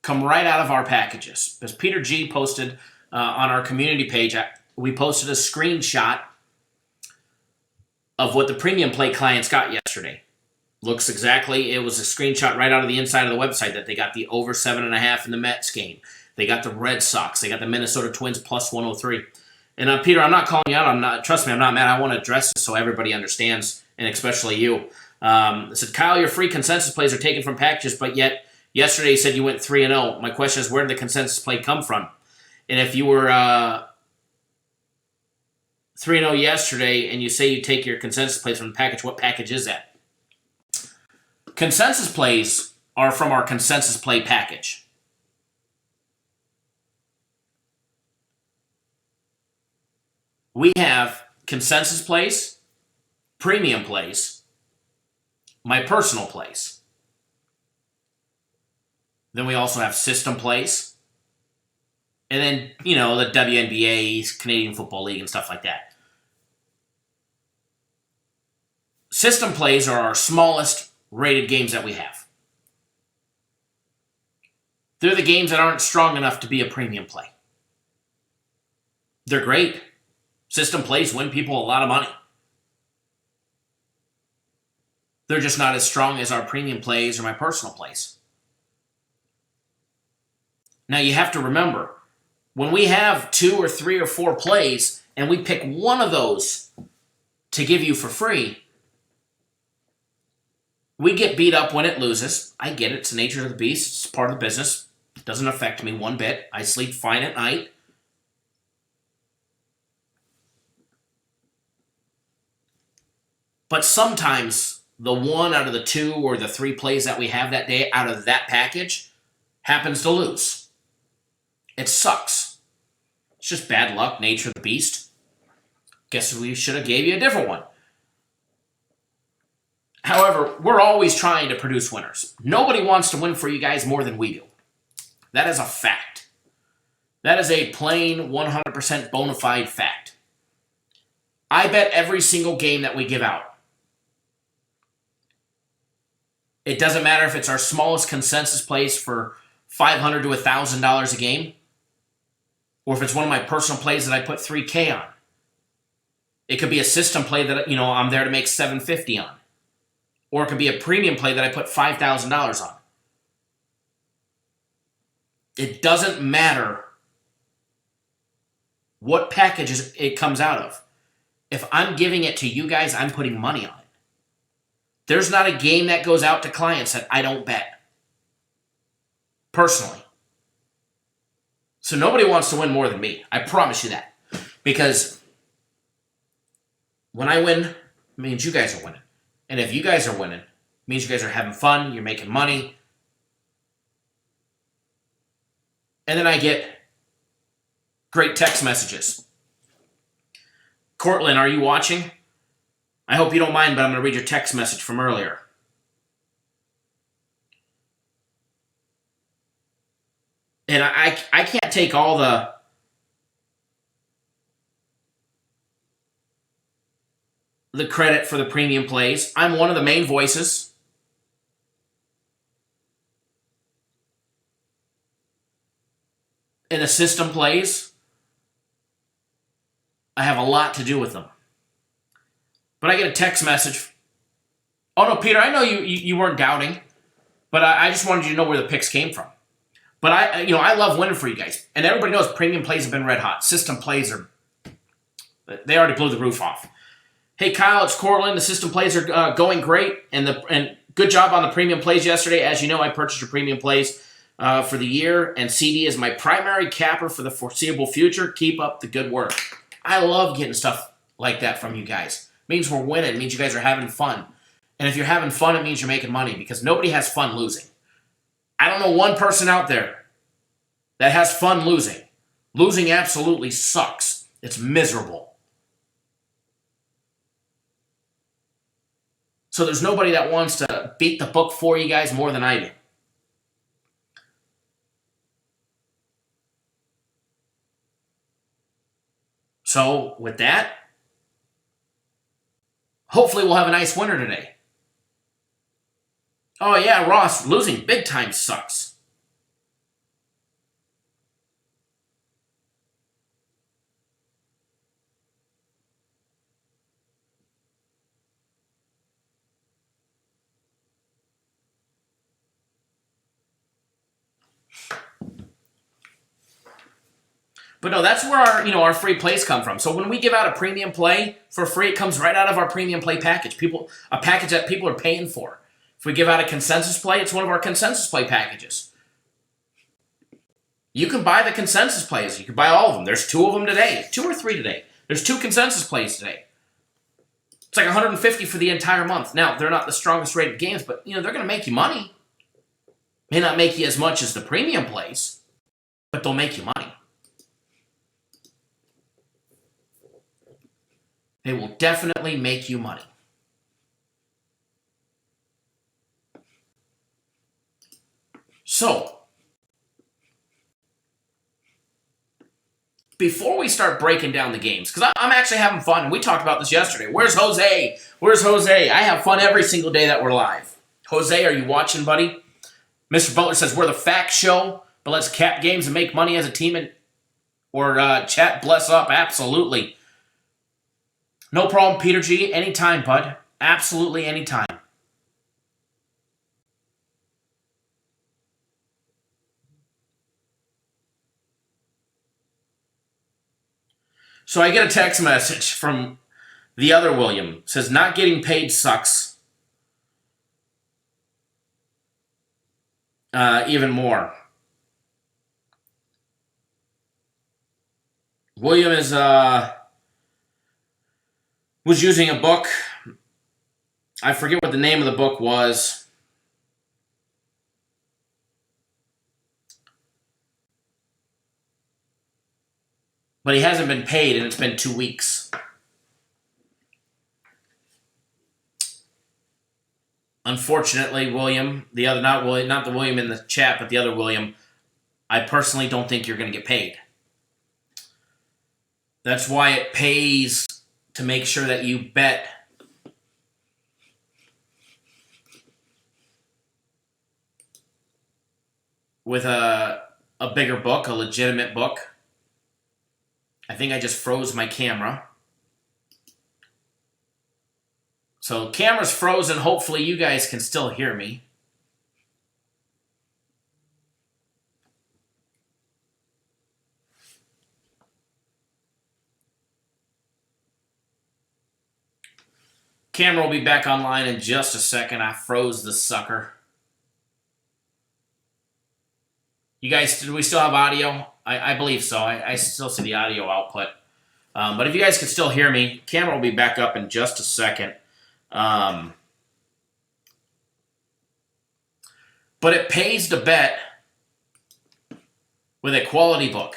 come right out of our packages. As Peter G posted on our community page, we posted a screenshot of what the premium play clients got yesterday. Looks exactly, it was a screenshot right out of the inside of the website that they got the over 7.5 in the Mets game. They got the Red Sox. They got the Minnesota Twins plus 103. And Peter, I'm not calling you out. Trust me, I'm not mad. I want to address this so everybody understands, and especially you. I said, Kyle, your free consensus plays are taken from packages, but yet yesterday you said you went 3-0. My question is, where did the consensus play come from? And if you were 3-0 yesterday and you say you take your consensus plays from the package, what package is that? Consensus plays are from our consensus play package. We have consensus plays, premium plays, my personal plays. Then we also have system plays. And then, the WNBA, Canadian Football League, and stuff like that. System plays are our smallest rated games that we have. They're the games that aren't strong enough to be a premium play. They're great. System plays win people a lot of money. They're just not as strong as our premium plays or my personal plays. Now you have to remember, when we have 2 or 3 or 4 plays and we pick one of those to give you for free, we get beat up when it loses. I get it. It's the nature of the beast. It's part of the business. It doesn't affect me one bit. I sleep fine at night. But sometimes the 1 out of the 2 or the 3 plays that we have that day out of that package happens to lose. It sucks. It's just bad luck, nature of the beast. Guess we should have gave you a different one. However, we're always trying to produce winners. Nobody wants to win for you guys more than we do. That is a fact. That is a plain 100% bona fide fact. I bet every single game that we give out. It doesn't matter if it's our smallest consensus plays for $500 to $1,000 a game, or if it's one of my personal plays that I put $3K on. It could be a system play that I'm there to make $750 on. Or it could be a premium play that I put $5,000 on. It doesn't matter what package it comes out of. If I'm giving it to you guys, I'm putting money on it. There's not a game that goes out to clients that I don't bet. Personally. So nobody wants to win more than me. I promise you that. Because when I win, it means you guys are winning. And if you guys are winning, it means you guys are having fun, you're making money. And then I get great text messages. Cortland, are you watching? I hope you don't mind, but I'm going to read your text message from earlier. And I can't take all the credit for the premium plays. I'm one of the main voices. In the system plays, I have a lot to do with them. But I get a text message. Oh no, Peter, I know you weren't doubting, but I just wanted you to know where the picks came from. But I love winning for you guys. And everybody knows premium plays have been red hot. System plays they already blew the roof off. Hey Kyle, it's Cortland. The system plays are going great, and good job on the premium plays yesterday. As you know, I purchased your premium plays for the year, and CD is my primary capper for the foreseeable future. Keep up the good work. I love getting stuff like that from you guys. It means we're winning. It means you guys are having fun. And if you're having fun, it means you're making money, because nobody has fun losing. I don't know one person out there that has fun losing. Losing absolutely sucks. It's miserable. So there's nobody that wants to beat the book for you guys more than I do. So with that, hopefully we'll have a nice winner today. Oh yeah, Ross, losing big time sucks. But no, that's where our free plays come from. So when we give out a premium play for free, it comes right out of our premium play package. A package that people are paying for. If we give out a consensus play, it's one of our consensus play packages. You can buy the consensus plays. You can buy all of them. There's 2 of them today. 2 or 3 today. There's 2 consensus plays today. It's like $150 for the entire month. Now, they're not the strongest rated games, but they're going to make you money. May not make you as much as the premium plays, but they'll make you money. They will definitely make you money. So, before we start breaking down the games, because I'm actually having fun, and we talked about this yesterday. Where's Jose? Where's Jose? I have fun every single day that we're live. Jose, are you watching, buddy? Mr. Butler says, we're the fact show, but let's cap games and make money as a team. Or chat, bless up. Absolutely. No problem, Peter G. Anytime, bud. Absolutely anytime. So I get a text message from the other William. It says, not getting paid sucks. Even more. William is was using a book. I forget what the name of the book was. But he hasn't been paid, and it's been 2 weeks. Unfortunately, William, not the William in the chat, but the other William, I personally don't think you're going to get paid. That's why it pays to make sure that you bet with a bigger book, a legitimate book. I think I just froze my camera. So camera's frozen. Hopefully you guys can still hear me. Camera will be back online in just a second. I froze the sucker. You guys, do we still have audio? I believe so. I still see the audio output. But if you guys can still hear me, camera will be back up in just a second. But it pays to bet with a quality book.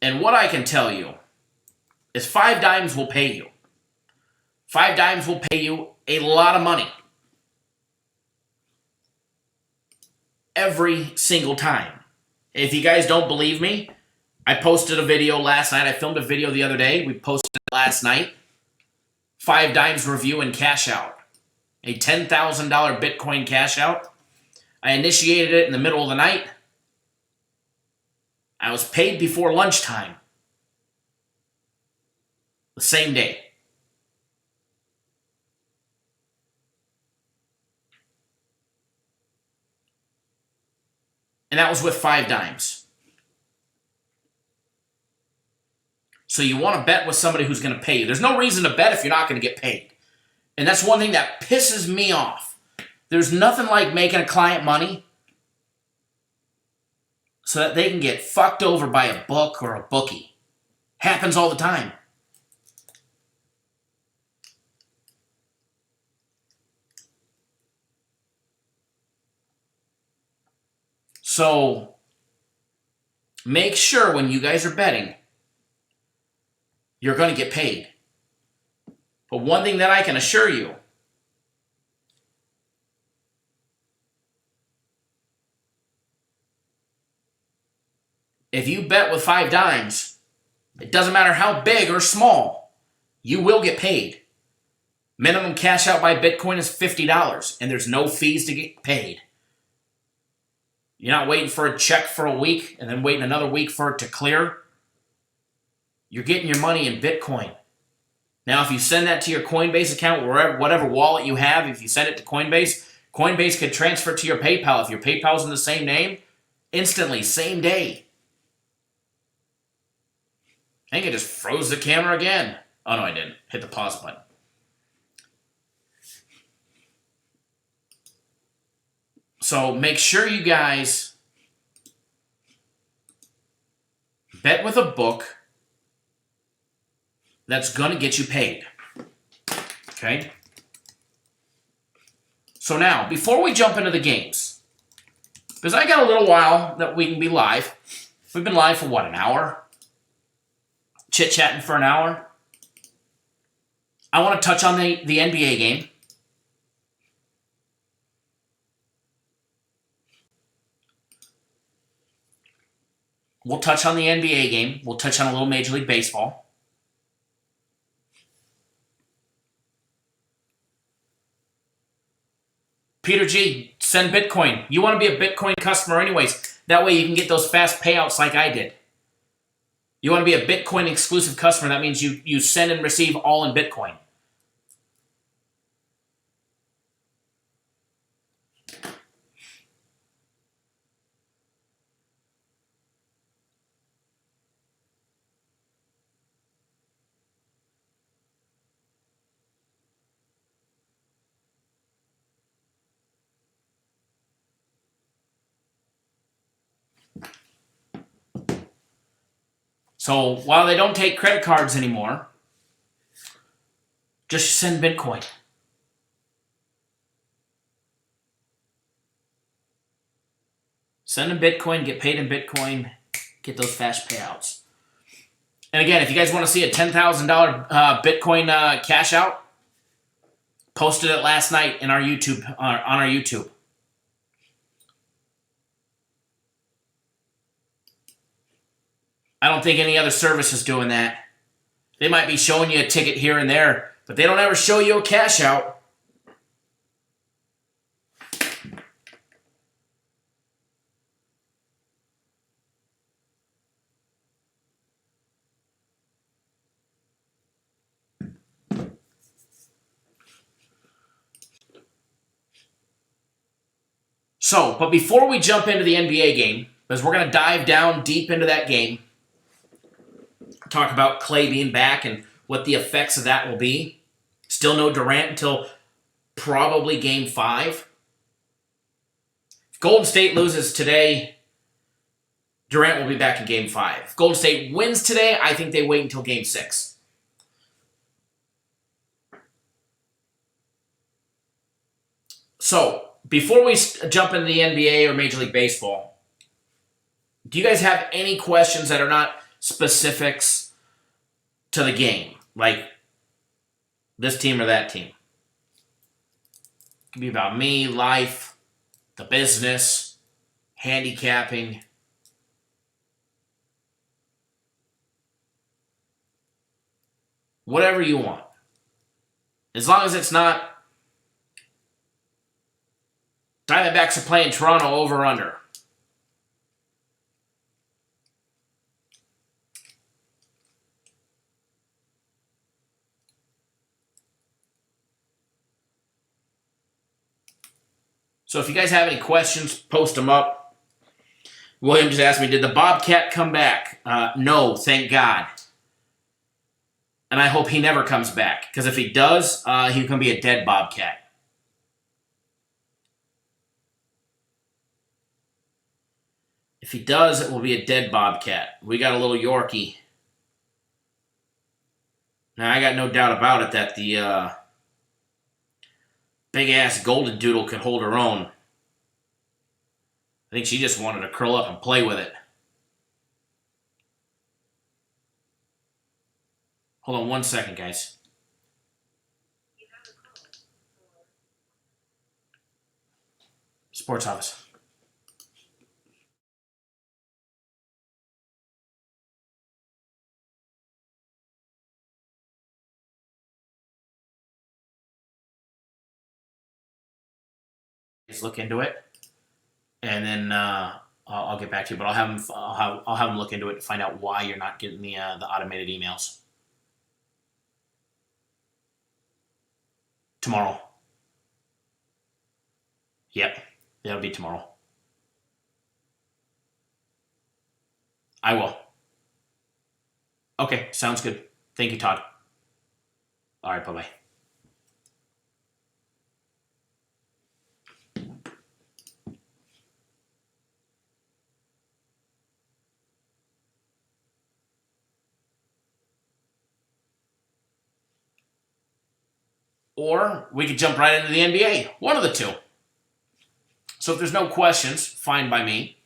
And what I can tell you is 5 Dimes will pay you. 5 Dimes will pay you a lot of money. Every single time. If you guys don't believe me, I posted a video last night. I filmed a video the other day. We posted it last night. 5 Dimes review and cash out. A $10,000 Bitcoin cash out. I initiated it in the middle of the night. I was paid before lunchtime. The same day. And that was with 5 Dimes. So you want to bet with somebody who's going to pay you. There's no reason to bet if you're not going to get paid. And that's one thing that pisses me off. There's nothing like making a client money so that they can get fucked over by a book or a bookie. Happens all the time. So make sure when you guys are betting, you're going to get paid. But one thing that I can assure you, if you bet with 5 dimes, it doesn't matter how big or small, you will get paid. Minimum cash out by Bitcoin is $50, and there's no fees to get paid. You're not waiting for a check for a week and then waiting another week for it to clear. You're getting your money in Bitcoin. Now, if you send that to your Coinbase account, whatever wallet you have, if you send it to Coinbase, Coinbase could transfer it to your PayPal. If your PayPal's in the same name, instantly, same day. I think I just froze the camera again. Oh, no, I didn't. Hit the pause button. So make sure you guys bet with a book that's going to get you paid. Okay? So now, before we jump into the games, because I got a little while that we can be live. We've been live for what, an hour? Chit-chatting for an hour. I want to touch on the NBA game. We'll touch on the NBA game. We'll touch on a little Major League Baseball. Peter G, send Bitcoin. You want to be a Bitcoin customer anyways. That way you can get those fast payouts like I did. You want to be a Bitcoin exclusive customer. That means you send and receive all in Bitcoin. So while they don't take credit cards anymore, just send Bitcoin. Send them Bitcoin, get paid in Bitcoin, get those fast payouts. And again, if you guys want to see a $10,000 Bitcoin cash out, posted it last night in our YouTube on our YouTube. I don't think any other service is doing that. They might be showing you a ticket here and there, but they don't ever show you a cash out. So, but before we jump into the NBA game, because we're going to dive down deep into that game, talk about Clay being back and what the effects of that will be. Still no Durant until probably Game 5. If Golden State loses today, Durant will be back in Game 5. If Golden State wins today, I think they wait until Game 6. So, before we jump into the NBA or Major League Baseball, do you guys have any questions that are not specifics to the game? Like this team or that team? It could be about me, life, the business, handicapping. Whatever you want. As long as it's not Diamondbacks are playing Toronto over or under. So if you guys have any questions, post them up. William just asked me, did the Bobcat come back? No, thank God. And I hope he never comes back. Because if he does, he can be a dead Bobcat. If he does, it will be a dead bobcat. We got a little Yorkie. Now, I got no doubt about it that the big-ass golden doodle could hold her own. I think she just wanted to curl up and play with it. Hold on 1 second, guys. Sports office. Look into it, and then I'll get back to you. But I'll have them look into it to find out why you're not getting the automated emails tomorrow. Yep, that'll be tomorrow. I will. Okay, sounds good. Thank you, Todd. All right, bye-bye. Or we could jump right into the NBA. One of the two. So if there's no questions, fine by me.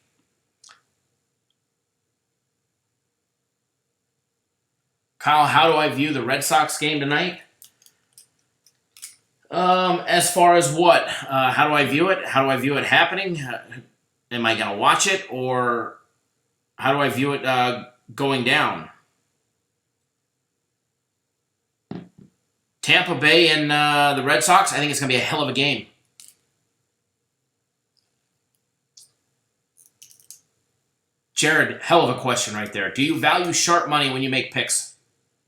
Kyle, how do I view the Red Sox game tonight? As far as what? How do I view it? How do I view it happening? Am I going to watch it? Or how do I view it going down? Tampa Bay and the Red Sox, I think it's going to be a hell of a game. Jared, hell of a question right there. Do you value sharp money when you make picks?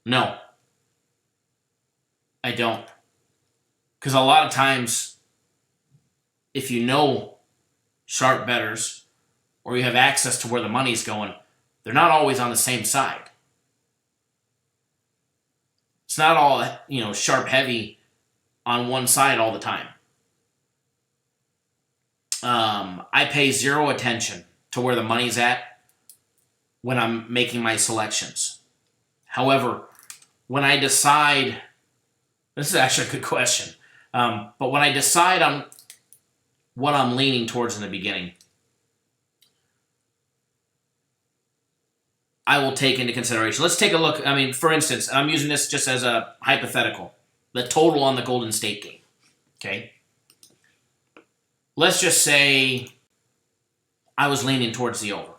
No. I don't. Because a lot of times, if you know sharp bettors, or you have access to where the money's going, they're not always on the same side. It's not all, sharp heavy on one side all the time. I pay zero attention to where the money's at when I'm making my selections. However, when I decide, this is actually a good question, but when I decide on what I'm leaning towards in the beginning, I will take into consideration. Let's take a look. I mean, for instance, I'm using this just as a hypothetical. The total on the Golden State game. Okay? Let's just say I was leaning towards the over.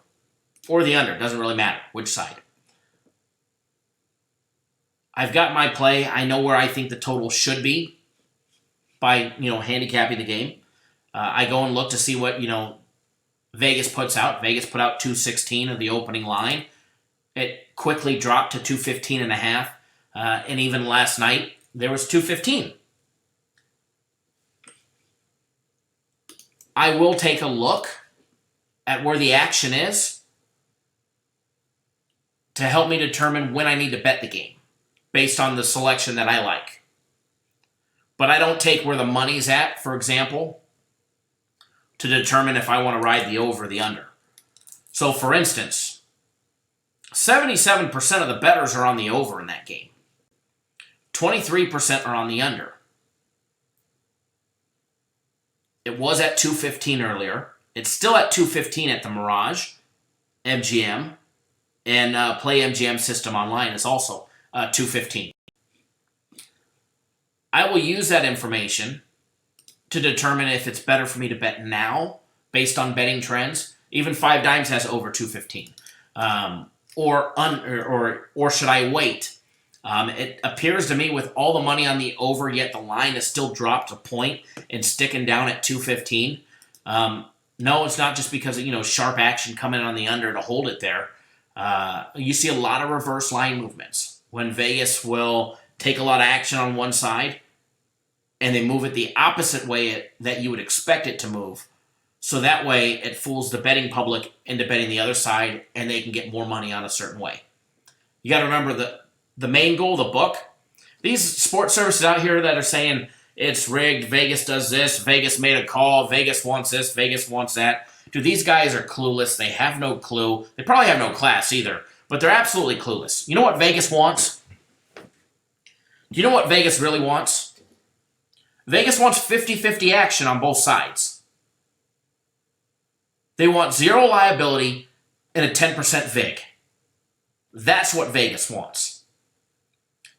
Or the under. Doesn't really matter which side. I've got my play. I know where I think the total should be by, handicapping the game. I go and look to see what, Vegas puts out. Vegas put out 216 of the opening line. It quickly dropped to 215.5. And even last night, there was 215. I will take a look at where the action is to help me determine when I need to bet the game based on the selection that I like. But I don't take where the money's at, for example, to determine if I want to ride the over or the under. So, for instance, 77% of the bettors are on the over in that game. 23% are on the under. It was at 215 earlier. It's still at 215 at the Mirage, MGM, and Play MGM System Online is also 215. I will use that information to determine if it's better for me to bet now based on betting trends. Even 5 Dimes has over 215. Or should I wait? It appears to me with all the money on the over, yet the line has still dropped a point and sticking down at 215. No, it's not just because of, sharp action coming on the under to hold it there. You see a lot of reverse line movements when Vegas will take a lot of action on one side and they move it the opposite way that you would expect it to move. So that way it fools the betting public into betting the other side and they can get more money on a certain way. You got to remember the main goal, the book. These sports services out here that are saying it's rigged, Vegas does this, Vegas made a call, Vegas wants this, Vegas wants that. Dude, these guys are clueless. They have no clue. They probably have no class either, but they're absolutely clueless. You know what Vegas wants? Do you know what Vegas really wants? Vegas wants 50-50 action on both sides. They want zero liability and a 10% VIG. That's what Vegas wants.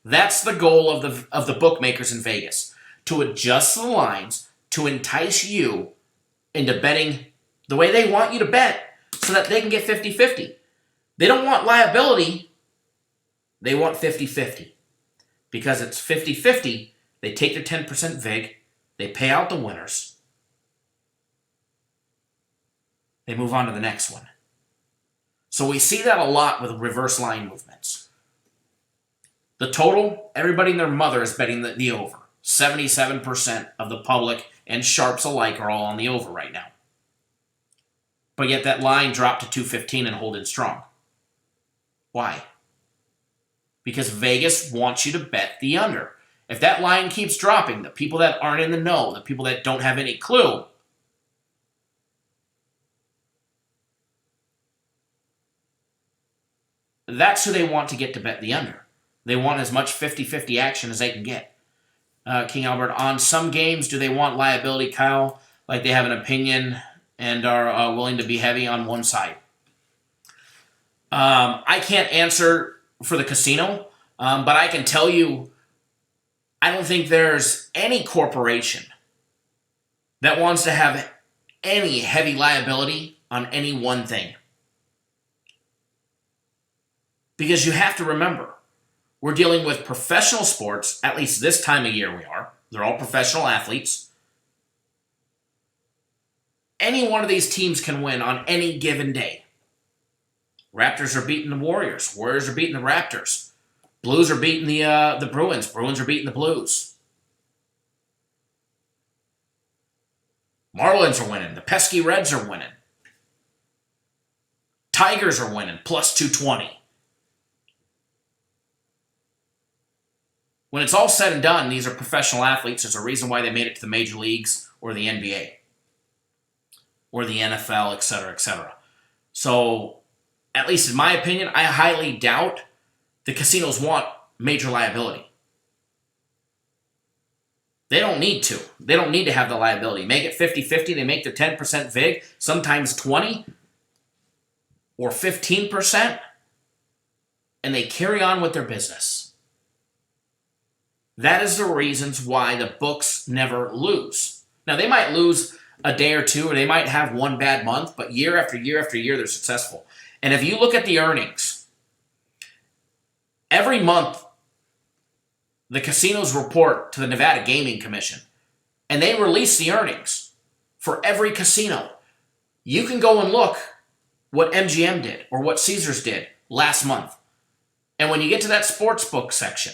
That's the goal of the bookmakers in Vegas, to adjust the lines to entice you into betting the way they want you to bet so that they can get 50-50. They don't want liability. They want 50-50. Because it's 50-50, they take their 10% VIG, they pay out the winners, they move on to the next one. So we see that a lot with reverse line movements. The total, everybody and their mother is betting the over. 77% of the public and sharps alike are all on the over right now. But yet that line dropped to 215 and holding strong. Why? Because Vegas wants you to bet the under. If that line keeps dropping, the people that aren't in the know, the people that don't have any clue, that's who they want to get to bet the under. They want as much 50-50 action as they can get. King Albert, on some games, do they want liability, Kyle? Like they have an opinion and are willing to be heavy on one side? I can't answer for the casino, but I can tell you, I don't think there's any corporation that wants to have any heavy liability on any one thing. Because you have to remember, we're dealing with professional sports, at least this time of year we are. They're all professional athletes. Any one of these teams can win on any given day. Raptors are beating the Warriors. Warriors are beating the Raptors. Blues are beating the Bruins. Bruins are beating the Blues. Marlins are winning. The pesky Reds are winning. Tigers are winning, plus 220. When it's all said and done, these are professional athletes. There's a reason why they made it to the major leagues or the NBA or the NFL, etc., etc. So, at least in my opinion, I highly doubt the casinos want major liability. They don't need to. They don't need to have the liability. Make it 50-50. They make their 10% VIG, sometimes 20 or 15%, and they carry on with their business. That is the reasons why the books never lose. Now, they might lose a day or two, or they might have one bad month, but year after year after year, they're successful. And if you look at the earnings, every month, the casinos report to the Nevada Gaming Commission, and they release the earnings for every casino. You can go and look what MGM did or what Caesars did last month. And when you get to that sports book section,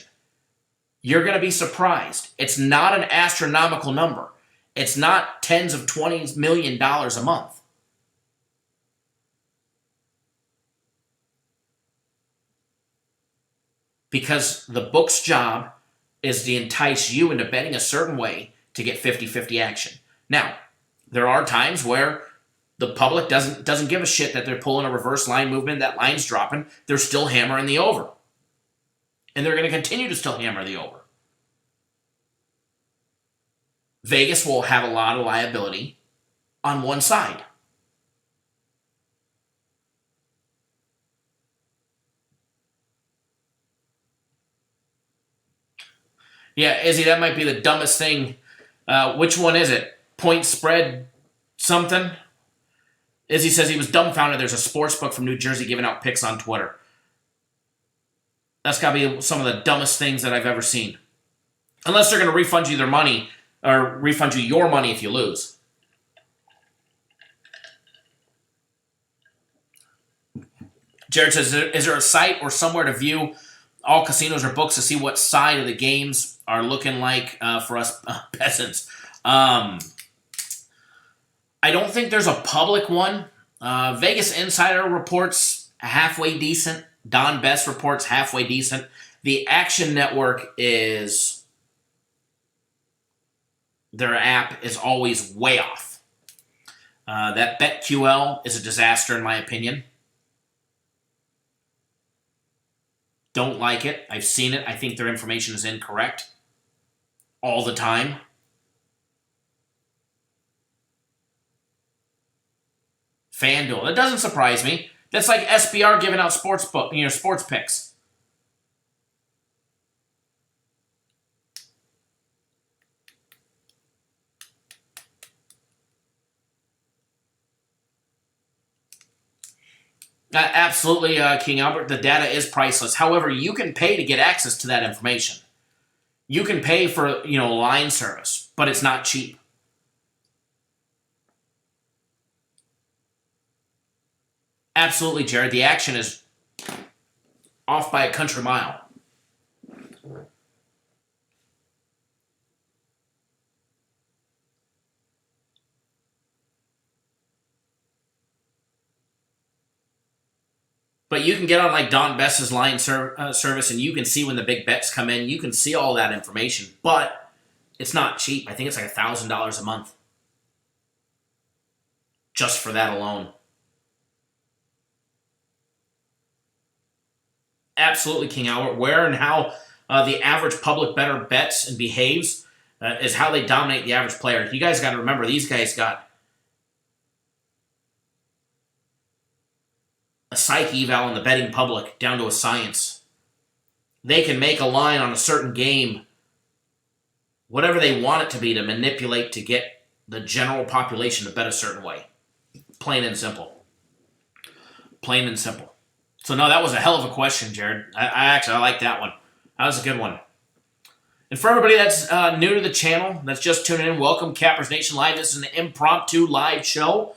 you're going to be surprised. It's not an astronomical number. It's not tens of $20 million a month. Because the book's job is to entice you into betting a certain way to get 50-50 action. Now, there are times where the public doesn't give a shit that they're pulling a reverse line movement, that line's dropping. They're still hammering the over. And they're going to continue to still hammer the over. Vegas will have a lot of liability on one side. Yeah, Izzy, that might be the dumbest thing. Which one is it? Point spread something? Izzy says he was dumbfounded there's a sports book from New Jersey giving out picks on Twitter. That's got to be some of the dumbest things that I've ever seen. Unless they're going to refund you their money, or refund you your money if you lose. Jared says, is there a site or somewhere to view all casinos or books to see what side of the games are looking like for us peasants? I don't think there's a public one. Vegas Insider reports halfway decent. Don Best reports halfway decent. The Action Network is... their app is always way off. That BetQL is a disaster in my opinion. Don't like it. I've seen it. I think their information is incorrect all the time. FanDuel. It doesn't surprise me. That's like SBR giving out sports picks. Absolutely, King Albert. The data is priceless. However, you can pay to get access to that information. You can pay for, line service, but it's not cheap. Absolutely, Jared. The action is off by a country mile. But you can get on like Don Best's line service and you can see when the big bets come in. You can see all that information, but it's not cheap. I think it's like $1,000 a month just for that alone. Absolutely, King Albert. Where and how the average public bettor bets and behaves is how they dominate the average player. You guys got to remember, these guys got a psych eval in the betting public down to a science. They can make a line on a certain game, whatever they want it to be, to manipulate to get the general population to bet a certain way. Plain and simple. Plain and simple. So no, that was a hell of a question, Jared. I like that one. That was a good one. And for everybody that's new to the channel, that's just tuning in, welcome Cappers Nation Live. This is an impromptu live show.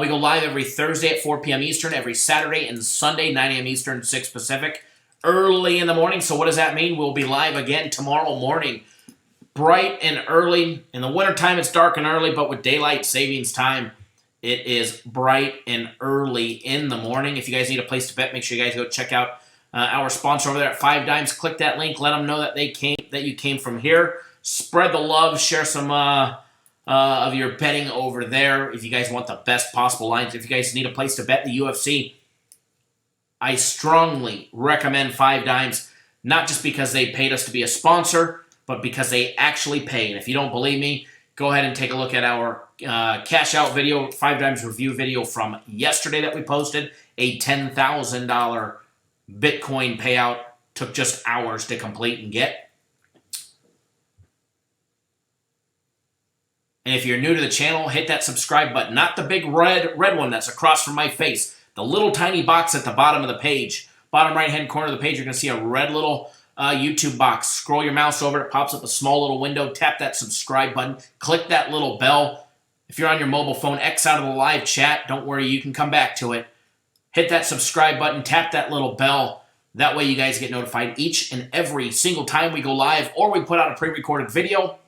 We go live every Thursday at 4 p.m. Eastern, every Saturday and Sunday, 9 a.m. Eastern, 6 Pacific, early in the morning. So what does that mean? We'll be live again tomorrow morning, bright and early. In the wintertime, it's dark and early, but with daylight savings time, it is bright and early in the morning. If you guys need a place to bet, make sure you guys go check out our sponsor over there at 5 Dimes. Click that link. Let them know that you came from here. Spread the love. Share some of your betting over there if you guys want the best possible lines. If you guys need a place to bet the UFC, I strongly recommend 5 Dimes, not just because they paid us to be a sponsor, but because they actually pay. And if you don't believe me, go ahead and take a look at our cash out video, 5 Dimes review video from yesterday that we posted. A $10,000 Bitcoin payout. Took just hours to complete and get. And if you're new to the channel, hit that subscribe button. Not the big red one that's across from my face. The little tiny box at the bottom of the page. Bottom right-hand corner of the page, you're going to see a red little YouTube box. Scroll your mouse over it. It pops up a small little window. Tap that subscribe button. Click that little bell. If you're on your mobile phone, X out of the live chat. Don't worry, you can come back to it. Hit that subscribe button. Tap that little bell. That way you guys get notified each and every single time we go live or we put out a pre-recorded video.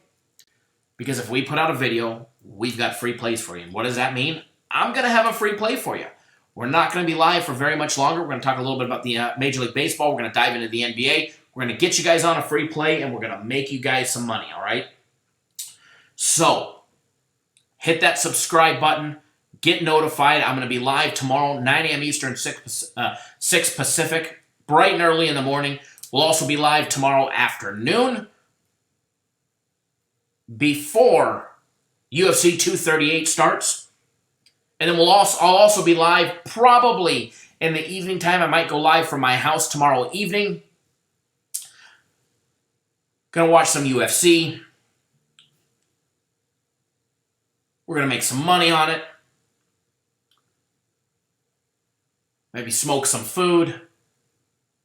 Because if we put out a video, we've got free plays for you. And what does that mean? I'm going to have a free play for you. We're not going to be live for very much longer. We're going to talk a little bit about the Major League Baseball. We're going to dive into the NBA. We're going to get you guys on a free play, and we're going to make you guys some money, all right? So, hit that subscribe button. Get notified. I'm going to be live tomorrow, 9 a.m. Eastern, 6 Pacific, bright and early in the morning. We'll also be live tomorrow afternoon, before UFC 238 starts. And then I'll also be live probably in the evening time. I might go live from my house tomorrow evening. Gonna watch some UFC. We're gonna make some money on it. Maybe smoke some food.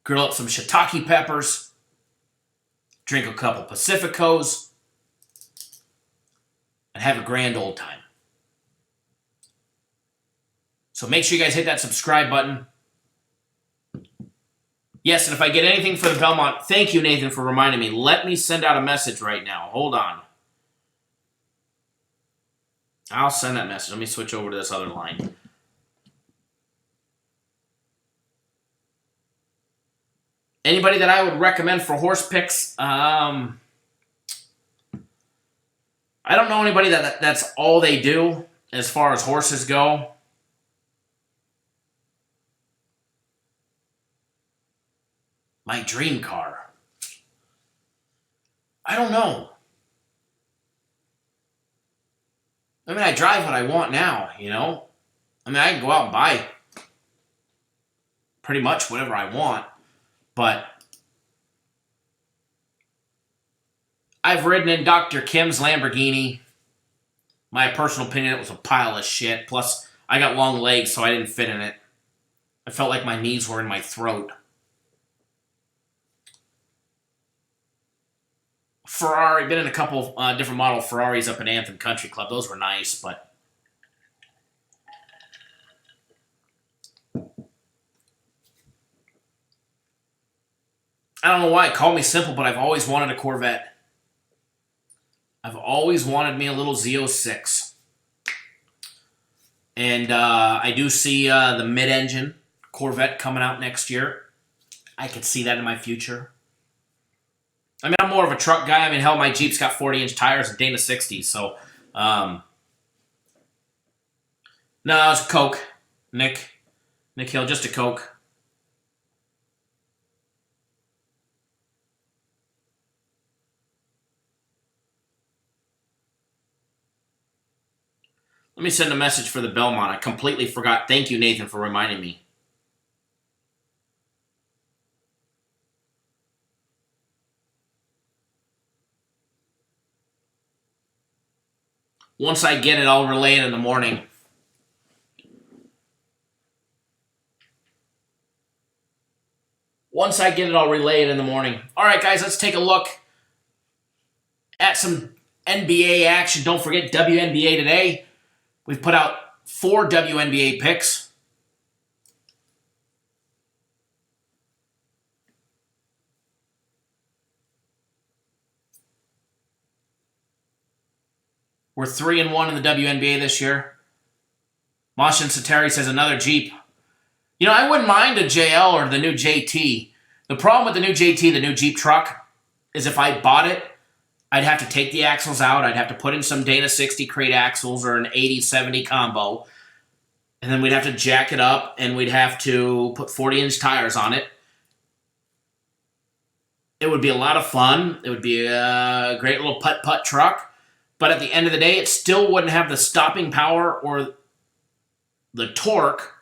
Grill up some shiitake peppers. Drink a couple Pacificos. And have a grand old time. So make sure you guys hit that subscribe button. Yes, and if I get anything for the Belmont, thank you, Nathan, for reminding me. Let me send out a message right now. Hold on. I'll send that message. Let me switch over to this other line. Anybody that I would recommend for horse picks? I don't know anybody that's all they do. as far as horses go, my dream car. I don't know. I mean, I drive what I want now, you know? I mean, I can go out and buy pretty much whatever I want, but I've ridden in Dr. Kim's Lamborghini. My personal opinion, it was a pile of shit. Plus, I got long legs, so I didn't fit in it. I felt like my knees were in my throat. Ferrari, been in a couple different model Ferraris up at Anthem Country Club. Those were nice, but I don't know why. Call me simple, but I've always wanted a Corvette. I've always wanted me a little Z06. And I do see the mid-engine Corvette coming out next year. I could see that in my future. I mean, I'm more of a truck guy. I mean, hell, my Jeep's got 40-inch tires and Dana 60s. So, no, it's a Coke. Nick Hill, just a Coke. Let me send a message for the Belmont. I completely forgot. Thank you, Nathan, for reminding me. Once I get it, I'll relay it in the morning. Once I get it, I'll relay it in the morning. All right, guys, let's take a look at some NBA action. Don't forget WNBA today. We've put out 4 WNBA picks. We're 3-1 in the WNBA this year. Mashin Sateri says another Jeep. You know, I wouldn't mind a JL or the new JT. The problem with the new JT, the new Jeep truck, is if I bought it, I'd have to take the axles out. I'd have to put in some Dana 60 crate axles or an 80-70 combo. And then we'd have to jack it up, and we'd have to put 40-inch tires on it. It would be a lot of fun. It would be a great little putt-putt truck. But at the end of the day, it still wouldn't have the stopping power or the torque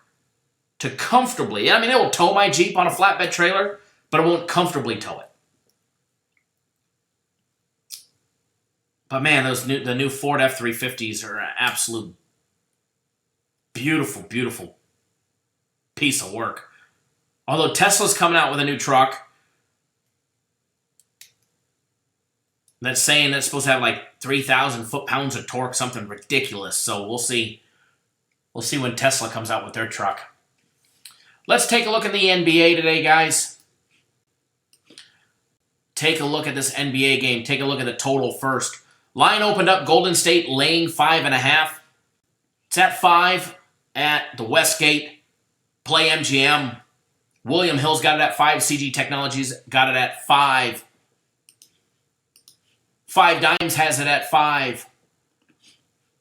to comfortably. I mean, it will tow my Jeep on a flatbed trailer, but it won't comfortably tow it. But man, the new Ford F-350s are an absolute beautiful, beautiful piece of work. Although Tesla's coming out with a new truck that's saying it's supposed to have like 3,000 foot-pounds of torque, something ridiculous. So we'll see. We'll see when Tesla comes out with their truck. Let's take a look at the NBA today, guys. Take a look at this NBA game. Take a look at the total first. Line opened up, Golden State laying 5.5. It's at 5 at the Westgate. Play MGM. William Hill's got it at 5. CG Technologies got it at 5. 5 Dimes has it at 5.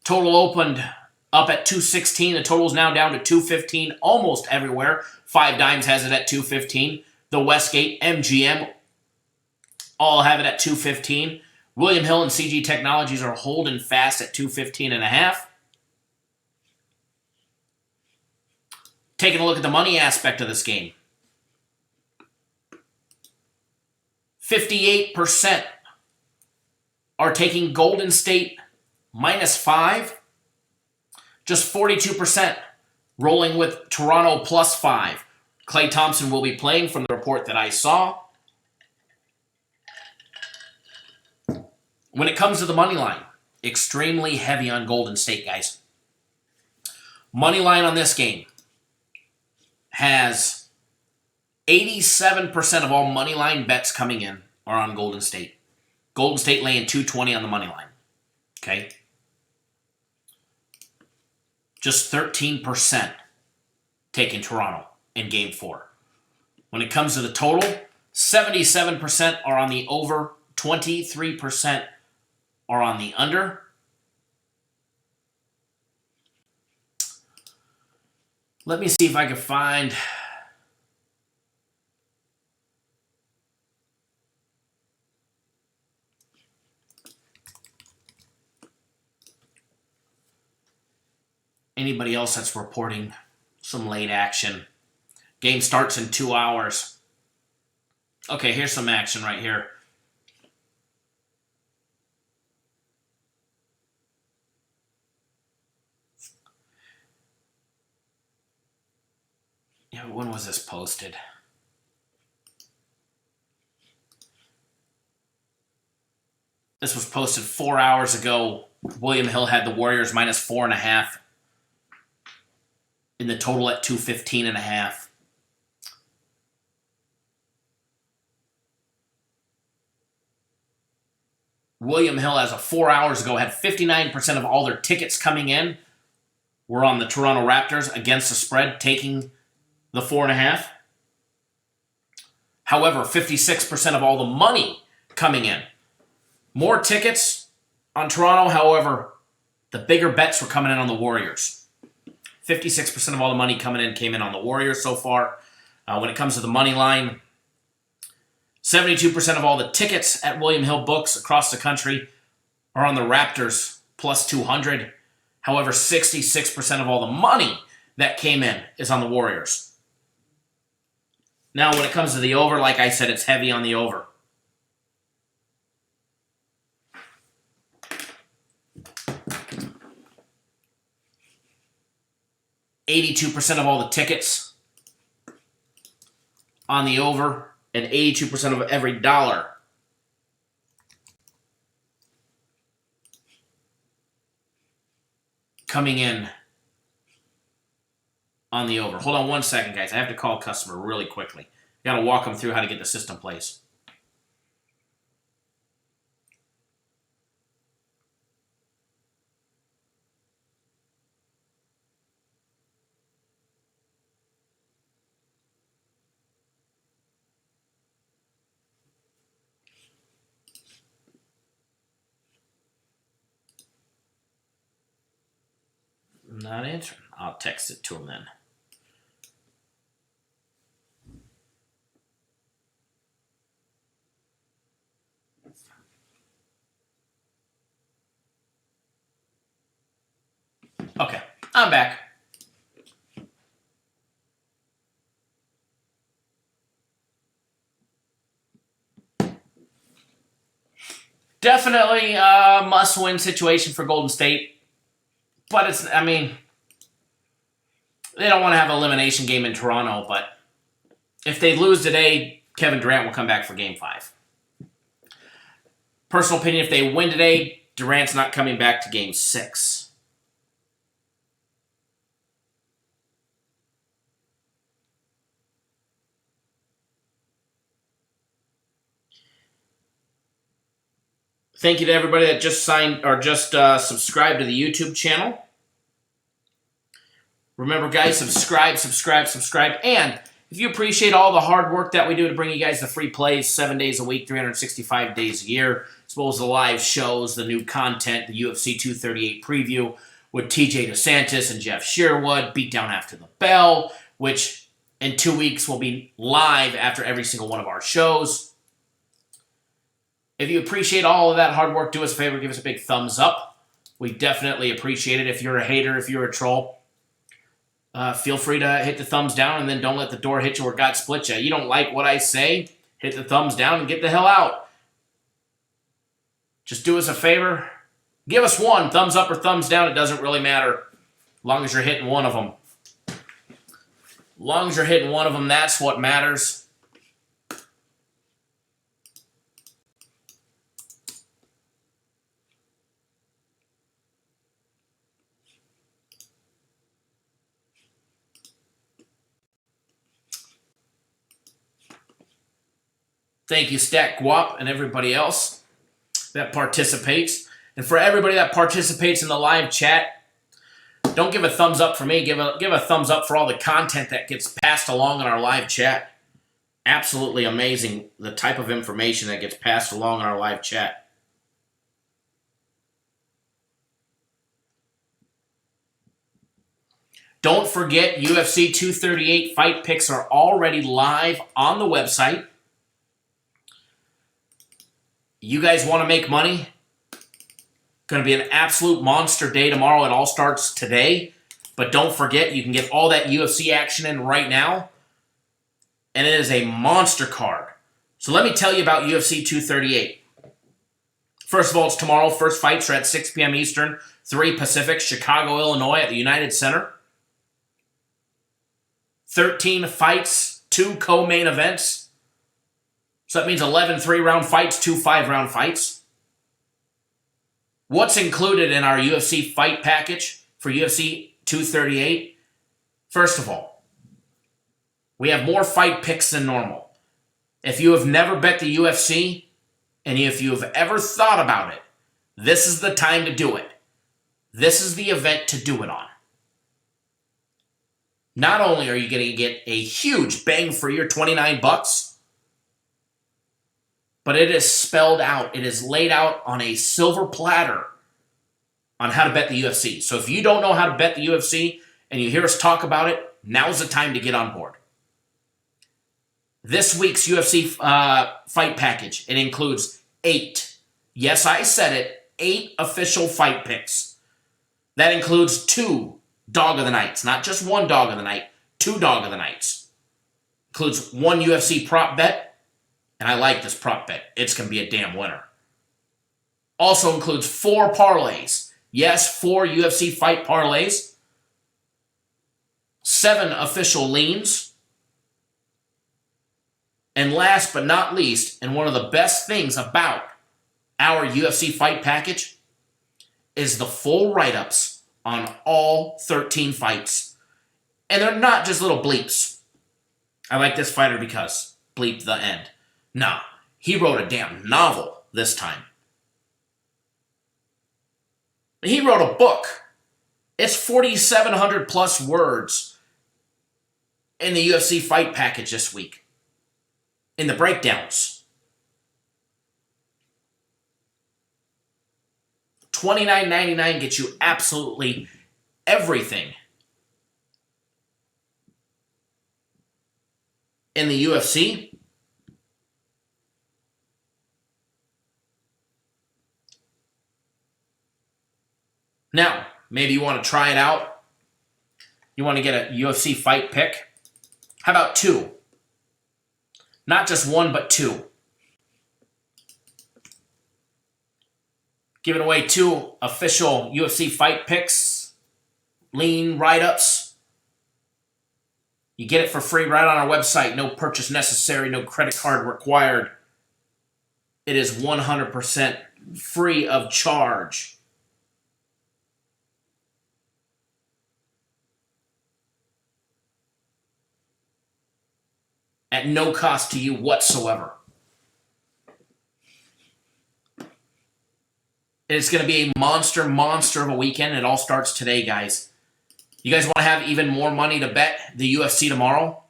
Total opened up at 216. The total's now down to 215 almost everywhere. 5 Dimes has it at 215. The Westgate, MGM, all have it at 215. William Hill and CG Technologies are holding fast at 215.5. Taking a look at the money aspect of this game. 58% are taking Golden State -5. Just 42% rolling with Toronto +5. Klay Thompson will be playing from the report that I saw. When it comes to the money line, extremely heavy on Golden State, guys. Money line on this game has 87% of all money line bets coming in are on Golden State. Golden State laying 220 on the money line. Okay? Just 13% taking Toronto in Game 4. When it comes to the total, 77% are on the over, 23% are on the under. Let me see if I can find... anybody else that's reporting some late action. Game starts in 2 hours. Okay, here's some action right here. Yeah, when was this posted? This was posted 4 hours ago. William Hill had the Warriors minus 4.5. In the total at 215.5. William Hill, as of 4 hours ago, had 59% of all their tickets coming in were on the Toronto Raptors against the spread, taking the 4.5. However, 56% of all the money coming in. More tickets on Toronto, however, the bigger bets were coming in on the Warriors. 56% of all the money coming in came in on the Warriors so far. When it comes to the money line, 72% of all the tickets at William Hill books across the country are on the Raptors plus 200. However, 66% of all the money that came in is on the Warriors. Now, when it comes to the over, like I said, it's heavy on the over. %82 of all the tickets on the over, and 82% of every dollar coming in on the over. Hold on one second, guys. I have to call a customer really quickly. Got to walk them through how to get the system placed. Not answering. I'll text it to him then. Okay, I'm back. Definitely a must-win situation for Golden State. But it's, I mean, they don't want to have an elimination game in Toronto, but if they lose today, Kevin Durant will come back for Game 5. Personal opinion, if they win today, Durant's not coming back to Game 6. Thank you to everybody that just signed or just subscribed to the YouTube channel. Remember, guys, subscribe. And if you appreciate all the hard work that we do to bring you guys the free plays 7 days a week, 365 days a year, as well as the live shows, the new content, the UFC 238 preview with TJ DeSantis and Jeff Sherwood, Beatdown After the Bell, which in 2 weeks will be live after every single one of our shows. If you appreciate all of that hard work, do us a favor, give us a big thumbs up. We definitely appreciate it. If you're a hater, if you're a troll, feel free to hit the thumbs down, and then don't let the door hit you where God split you. You don't like what I say, hit the thumbs down and get the hell out. Just do us a favor. Give us one, thumbs up or thumbs down. It doesn't really matter, as long as you're hitting one of them. As long as you're hitting one of them, that's what matters. Thank you, Stat Guap, and everybody else that participates. And for everybody that participates in the live chat, don't give a thumbs up for me. Give a thumbs up for all the content that gets passed along in our live chat. Absolutely amazing, the type of information that gets passed along in our live chat. Don't forget, UFC 238 fight picks are already live on the website. You guys want to make money? Going to be an absolute monster day tomorrow. It all starts today. But don't forget, you can get all that UFC action in right now. And it is a monster card. So let me tell you about UFC 238. First of all, it's tomorrow. First fights are at 6 p.m. Eastern, 3 Pacific, Chicago, Illinois at the United Center. 13 fights, 2 co-main events. So that means 11 3-round fights, 2 5-round fights. What's included in our UFC fight package for UFC 238? First of all, we have more fight picks than normal. If you have never bet the UFC, and if you have ever thought about it, this is the time to do it. This is the event to do it on. Not only are you going to get a huge bang for your $29, but it is spelled out. It is laid out on a silver platter on how to bet the UFC. So if you don't know how to bet the UFC and you hear us talk about it, now's the time to get on board. This week's UFC fight package, it includes 8. Yes, I said it. 8 official fight picks. That includes 2 Dog of the Nights. Not just 1 Dog of the Night, 2 Dog of the Nights. Includes 1 UFC prop bet. And I like this prop bet. It's going to be a damn winner. Also includes 4 parlays. Yes, 4 UFC fight parlays. 7 official leans. And last but not least, and one of the best things about our UFC fight package is the full write-ups on all 13 fights. And they're not just little bleeps. I like this fighter because bleep the end. Nah, he wrote a damn novel this time. He wrote a book. It's 4,700 plus words in the UFC fight package this week. In the breakdowns. $29.99 gets you absolutely everything in the UFC. Now, maybe you want to try it out. You want to get a UFC fight pick. How about 2? Not just 1, but 2. Giving away 2 official UFC fight picks, lean write-ups. You get it for free right on our website. No purchase necessary, no credit card required. It is 100% free of charge. At no cost to you whatsoever. It's going to be a monster of a weekend. It all starts today, guys. You guys want to have even more money to bet the UFC tomorrow?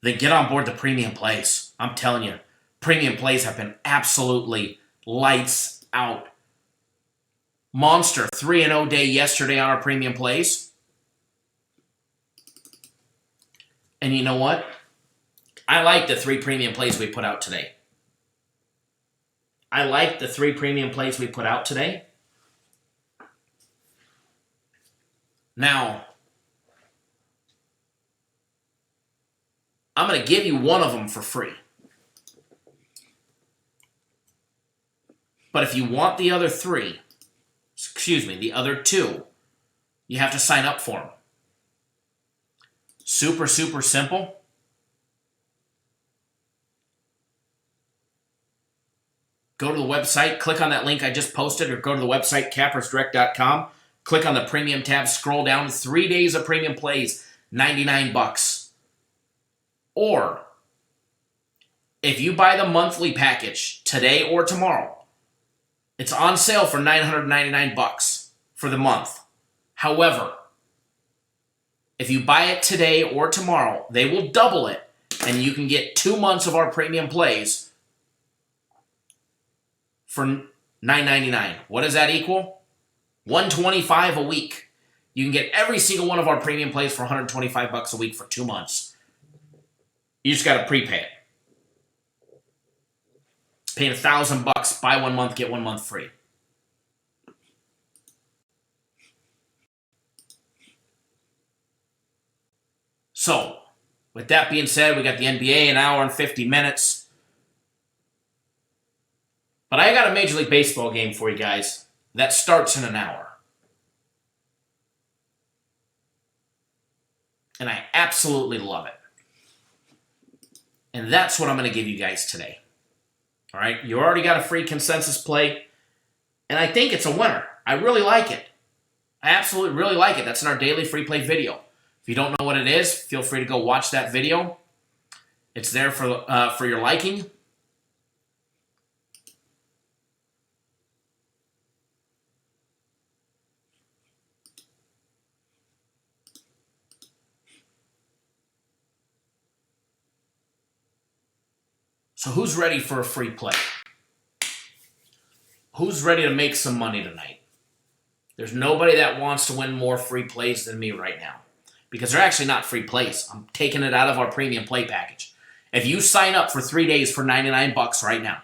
Then get on board the premium plays. I'm telling you, premium plays have been absolutely lights out. Monster 3-0 day yesterday on our premium plays. And you know what? I like the 3 premium plays we put out today. Now, I'm going to give you one of them for free. But if you want the other 3, the other 2, you have to sign up for them. Super simple. Go to the website, click on that link I just posted, or go to the website, cappersdirect.com. Click on the premium tab, scroll down, 3 days of premium plays, $99. Or, if you buy the monthly package today or tomorrow, it's on sale for $999 for the month. However, if you buy it today or tomorrow, they will double it, and you can get 2 months of our premium plays for $9.99. What does that equal? $125 a week. You can get every single one of our premium plays for $125 a week for 2 months. You just got to prepay it. Paying $1,000, buy 1 month, get 1 month free. So, with that being said, we got the NBA, an hour and 50 minutes. But I got a Major League Baseball game for you guys that starts in an hour. And I absolutely love it. And that's what I'm going to give you guys today. All right, you already got a free consensus play. And I think it's a winner. I really like it. I absolutely really like it. That's in our daily free play video. If you don't know what it is, feel free to go watch that video. It's there for your liking. So who's ready for a free play? Who's ready to make some money tonight? There's nobody that wants to win more free plays than me right now. Because they're actually not free plays. I'm taking it out of our premium play package. If you sign up for 3 days for $99 right now,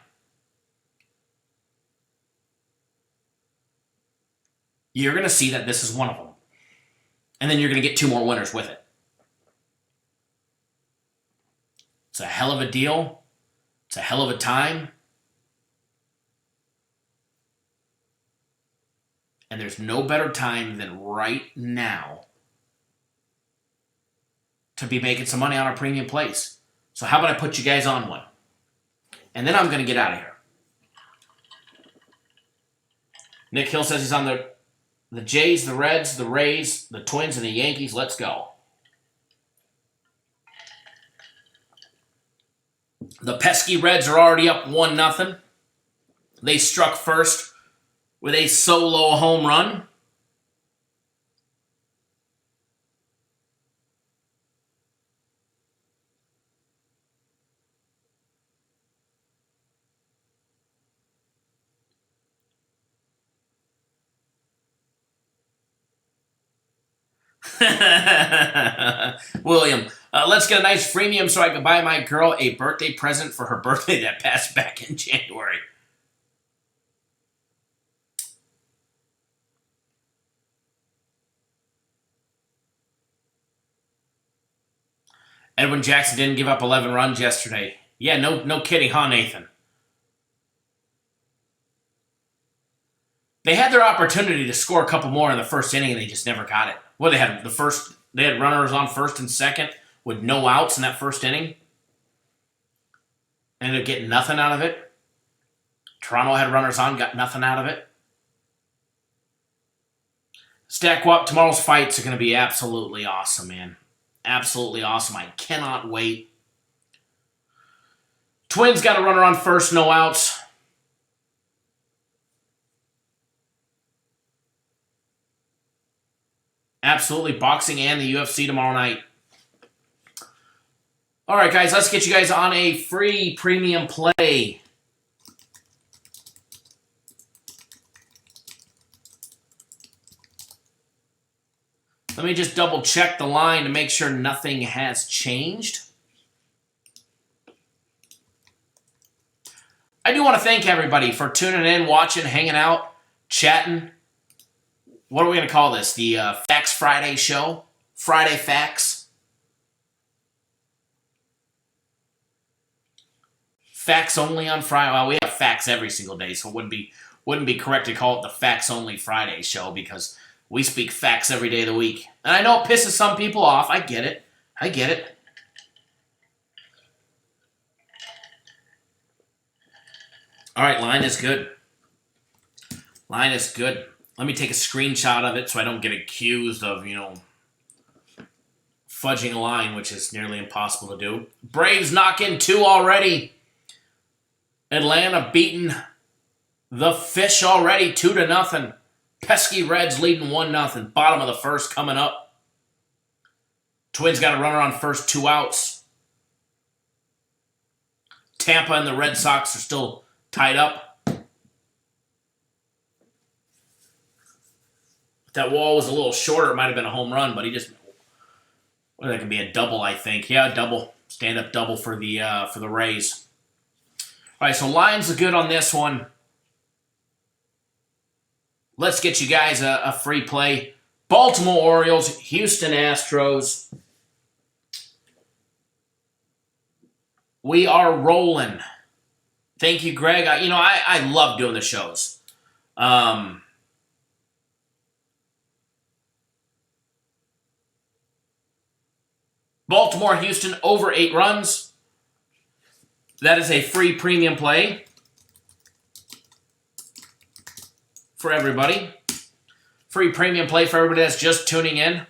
you're going to see that this is one of them. And then you're going to get 2 more winners with it. It's a hell of a deal. It's a hell of a time. And there's no better time than right now to be making some money on our premium plays. So how about I put you guys on one? And then I'm going to get out of here. Nick Hill says he's on the Jays, the Reds, the Rays, the Twins, and the Yankees. Let's go. The pesky Reds are already up 1-0. They struck first with a solo home run. William, let's get a nice freemium so I can buy my girl a birthday present for her birthday that passed back in January. Edwin Jackson didn't give up 11 runs yesterday. Yeah, no kidding, huh, Nathan? They had their opportunity to score a couple more in the first inning, and they just never got it. Well, they had runners on first and second with no outs in that first inning. Ended up getting nothing out of it. Toronto had runners on, got nothing out of it. Stack up. Tomorrow's fights are going to be absolutely awesome, man. Absolutely awesome. I cannot wait. Twins got a runner on first, no outs. Absolutely. Boxing and the UFC tomorrow night. All right, guys. Let's get you guys on a free premium play. Let me just double check the line to make sure nothing has changed. I do want to thank everybody for tuning in, watching, hanging out, chatting. What are we going to call this? The Facts Friday show? Friday Facts? Facts only on Friday? Well, we have facts every single day, so it wouldn't be correct to call it the Facts Only Friday show because we speak facts every day of the week. And I know it pisses some people off. I get it. I get it. All right, line is good. Line is good. Let me take a screenshot of it so I don't get accused of, fudging a line, which is nearly impossible to do. Braves knock in 2 already. Atlanta beating the Fish already 2-0. Pesky Reds leading 1-0. Bottom of the first coming up. Twins got a runner on first, 2 outs. Tampa and the Red Sox are still tied up. That wall was a little shorter. It might have been a home run, but he just... Well, that could be a double, I think. Yeah, a double. Stand-up double for the Rays. All right, so lines are good on this one. Let's get you guys a free play. Baltimore Orioles, Houston Astros. We are rolling. Thank you, Greg. I love doing the shows. Baltimore, Houston, over 8 runs. That is a free premium play for everybody. Free premium play for everybody that's just tuning in.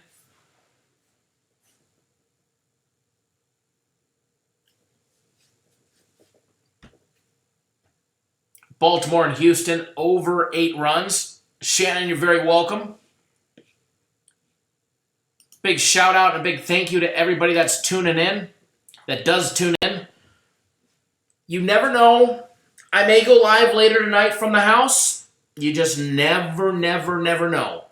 Baltimore and Houston, over 8 runs. Shannon, you're very welcome. Big shout out and a big thank you to everybody that's tuning in, that does tune in. You never know. I may go live later tonight from the house. You just never know.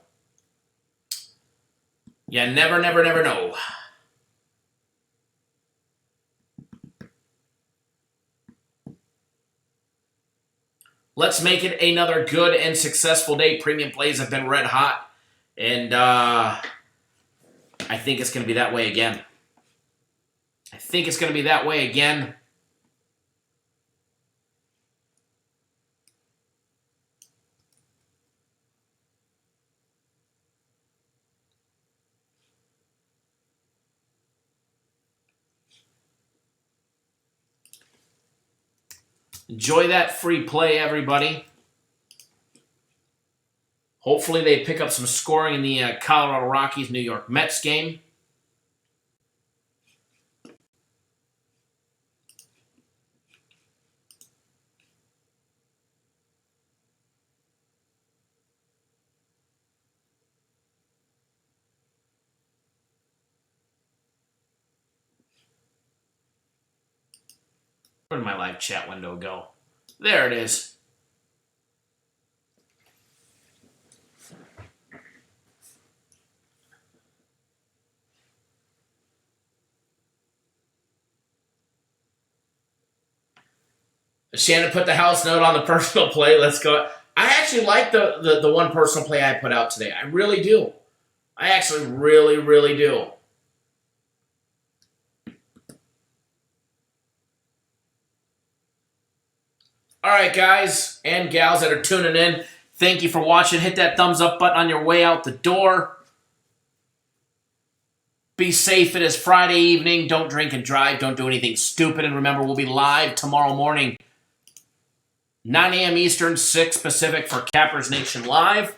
You never know. Let's make it another good and successful day. Premium plays have been red hot. And I think it's going to be that way again. Enjoy that free play, everybody. Hopefully they pick up some scoring in the Colorado Rockies New York Mets game. Where did my live chat window go? There it is. Shannon put the house note on the personal play. Let's go. I actually like the one personal play I put out today. I really do. I actually really do. All right, guys and gals that are tuning in, thank you for watching. Hit that thumbs up button on your way out the door. Be safe. It is Friday evening. Don't drink and drive. Don't do anything stupid. And remember, we'll be live tomorrow morning, 9 a.m. Eastern, 6 Pacific for Cappers Nation Live.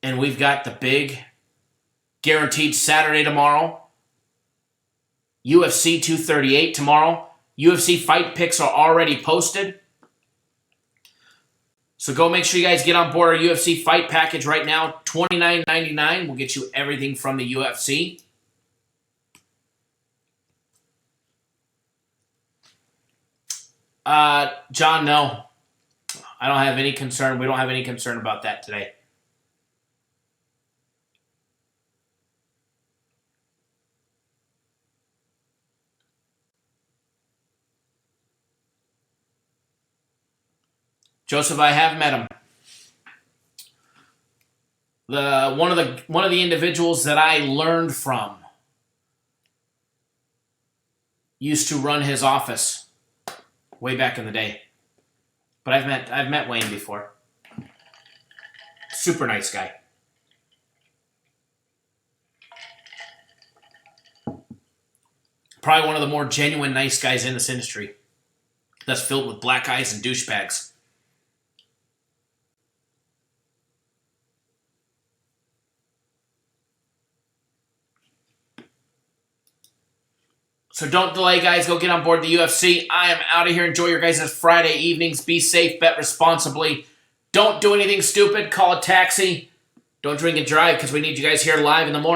And we've got the big guaranteed Saturday tomorrow. UFC 238 tomorrow. UFC fight picks are already posted. So go make sure you guys get on board our UFC fight package right now. $29.99 will get you everything from the UFC. John, no. I don't have any concern. We don't have any concern about that today. Joseph, I have met him. One of the individuals that I learned from used to run his office way back in the day. But I've met Wayne before. Super nice guy. Probably one of the more genuine nice guys in this industry. That's filled with black eyes and douchebags. So don't delay, guys. Go get on board the UFC. I am out of here. Enjoy your guys' Friday evenings. Be safe. Bet responsibly. Don't do anything stupid. Call a taxi. Don't drink and drive because we need you guys here live in the morning.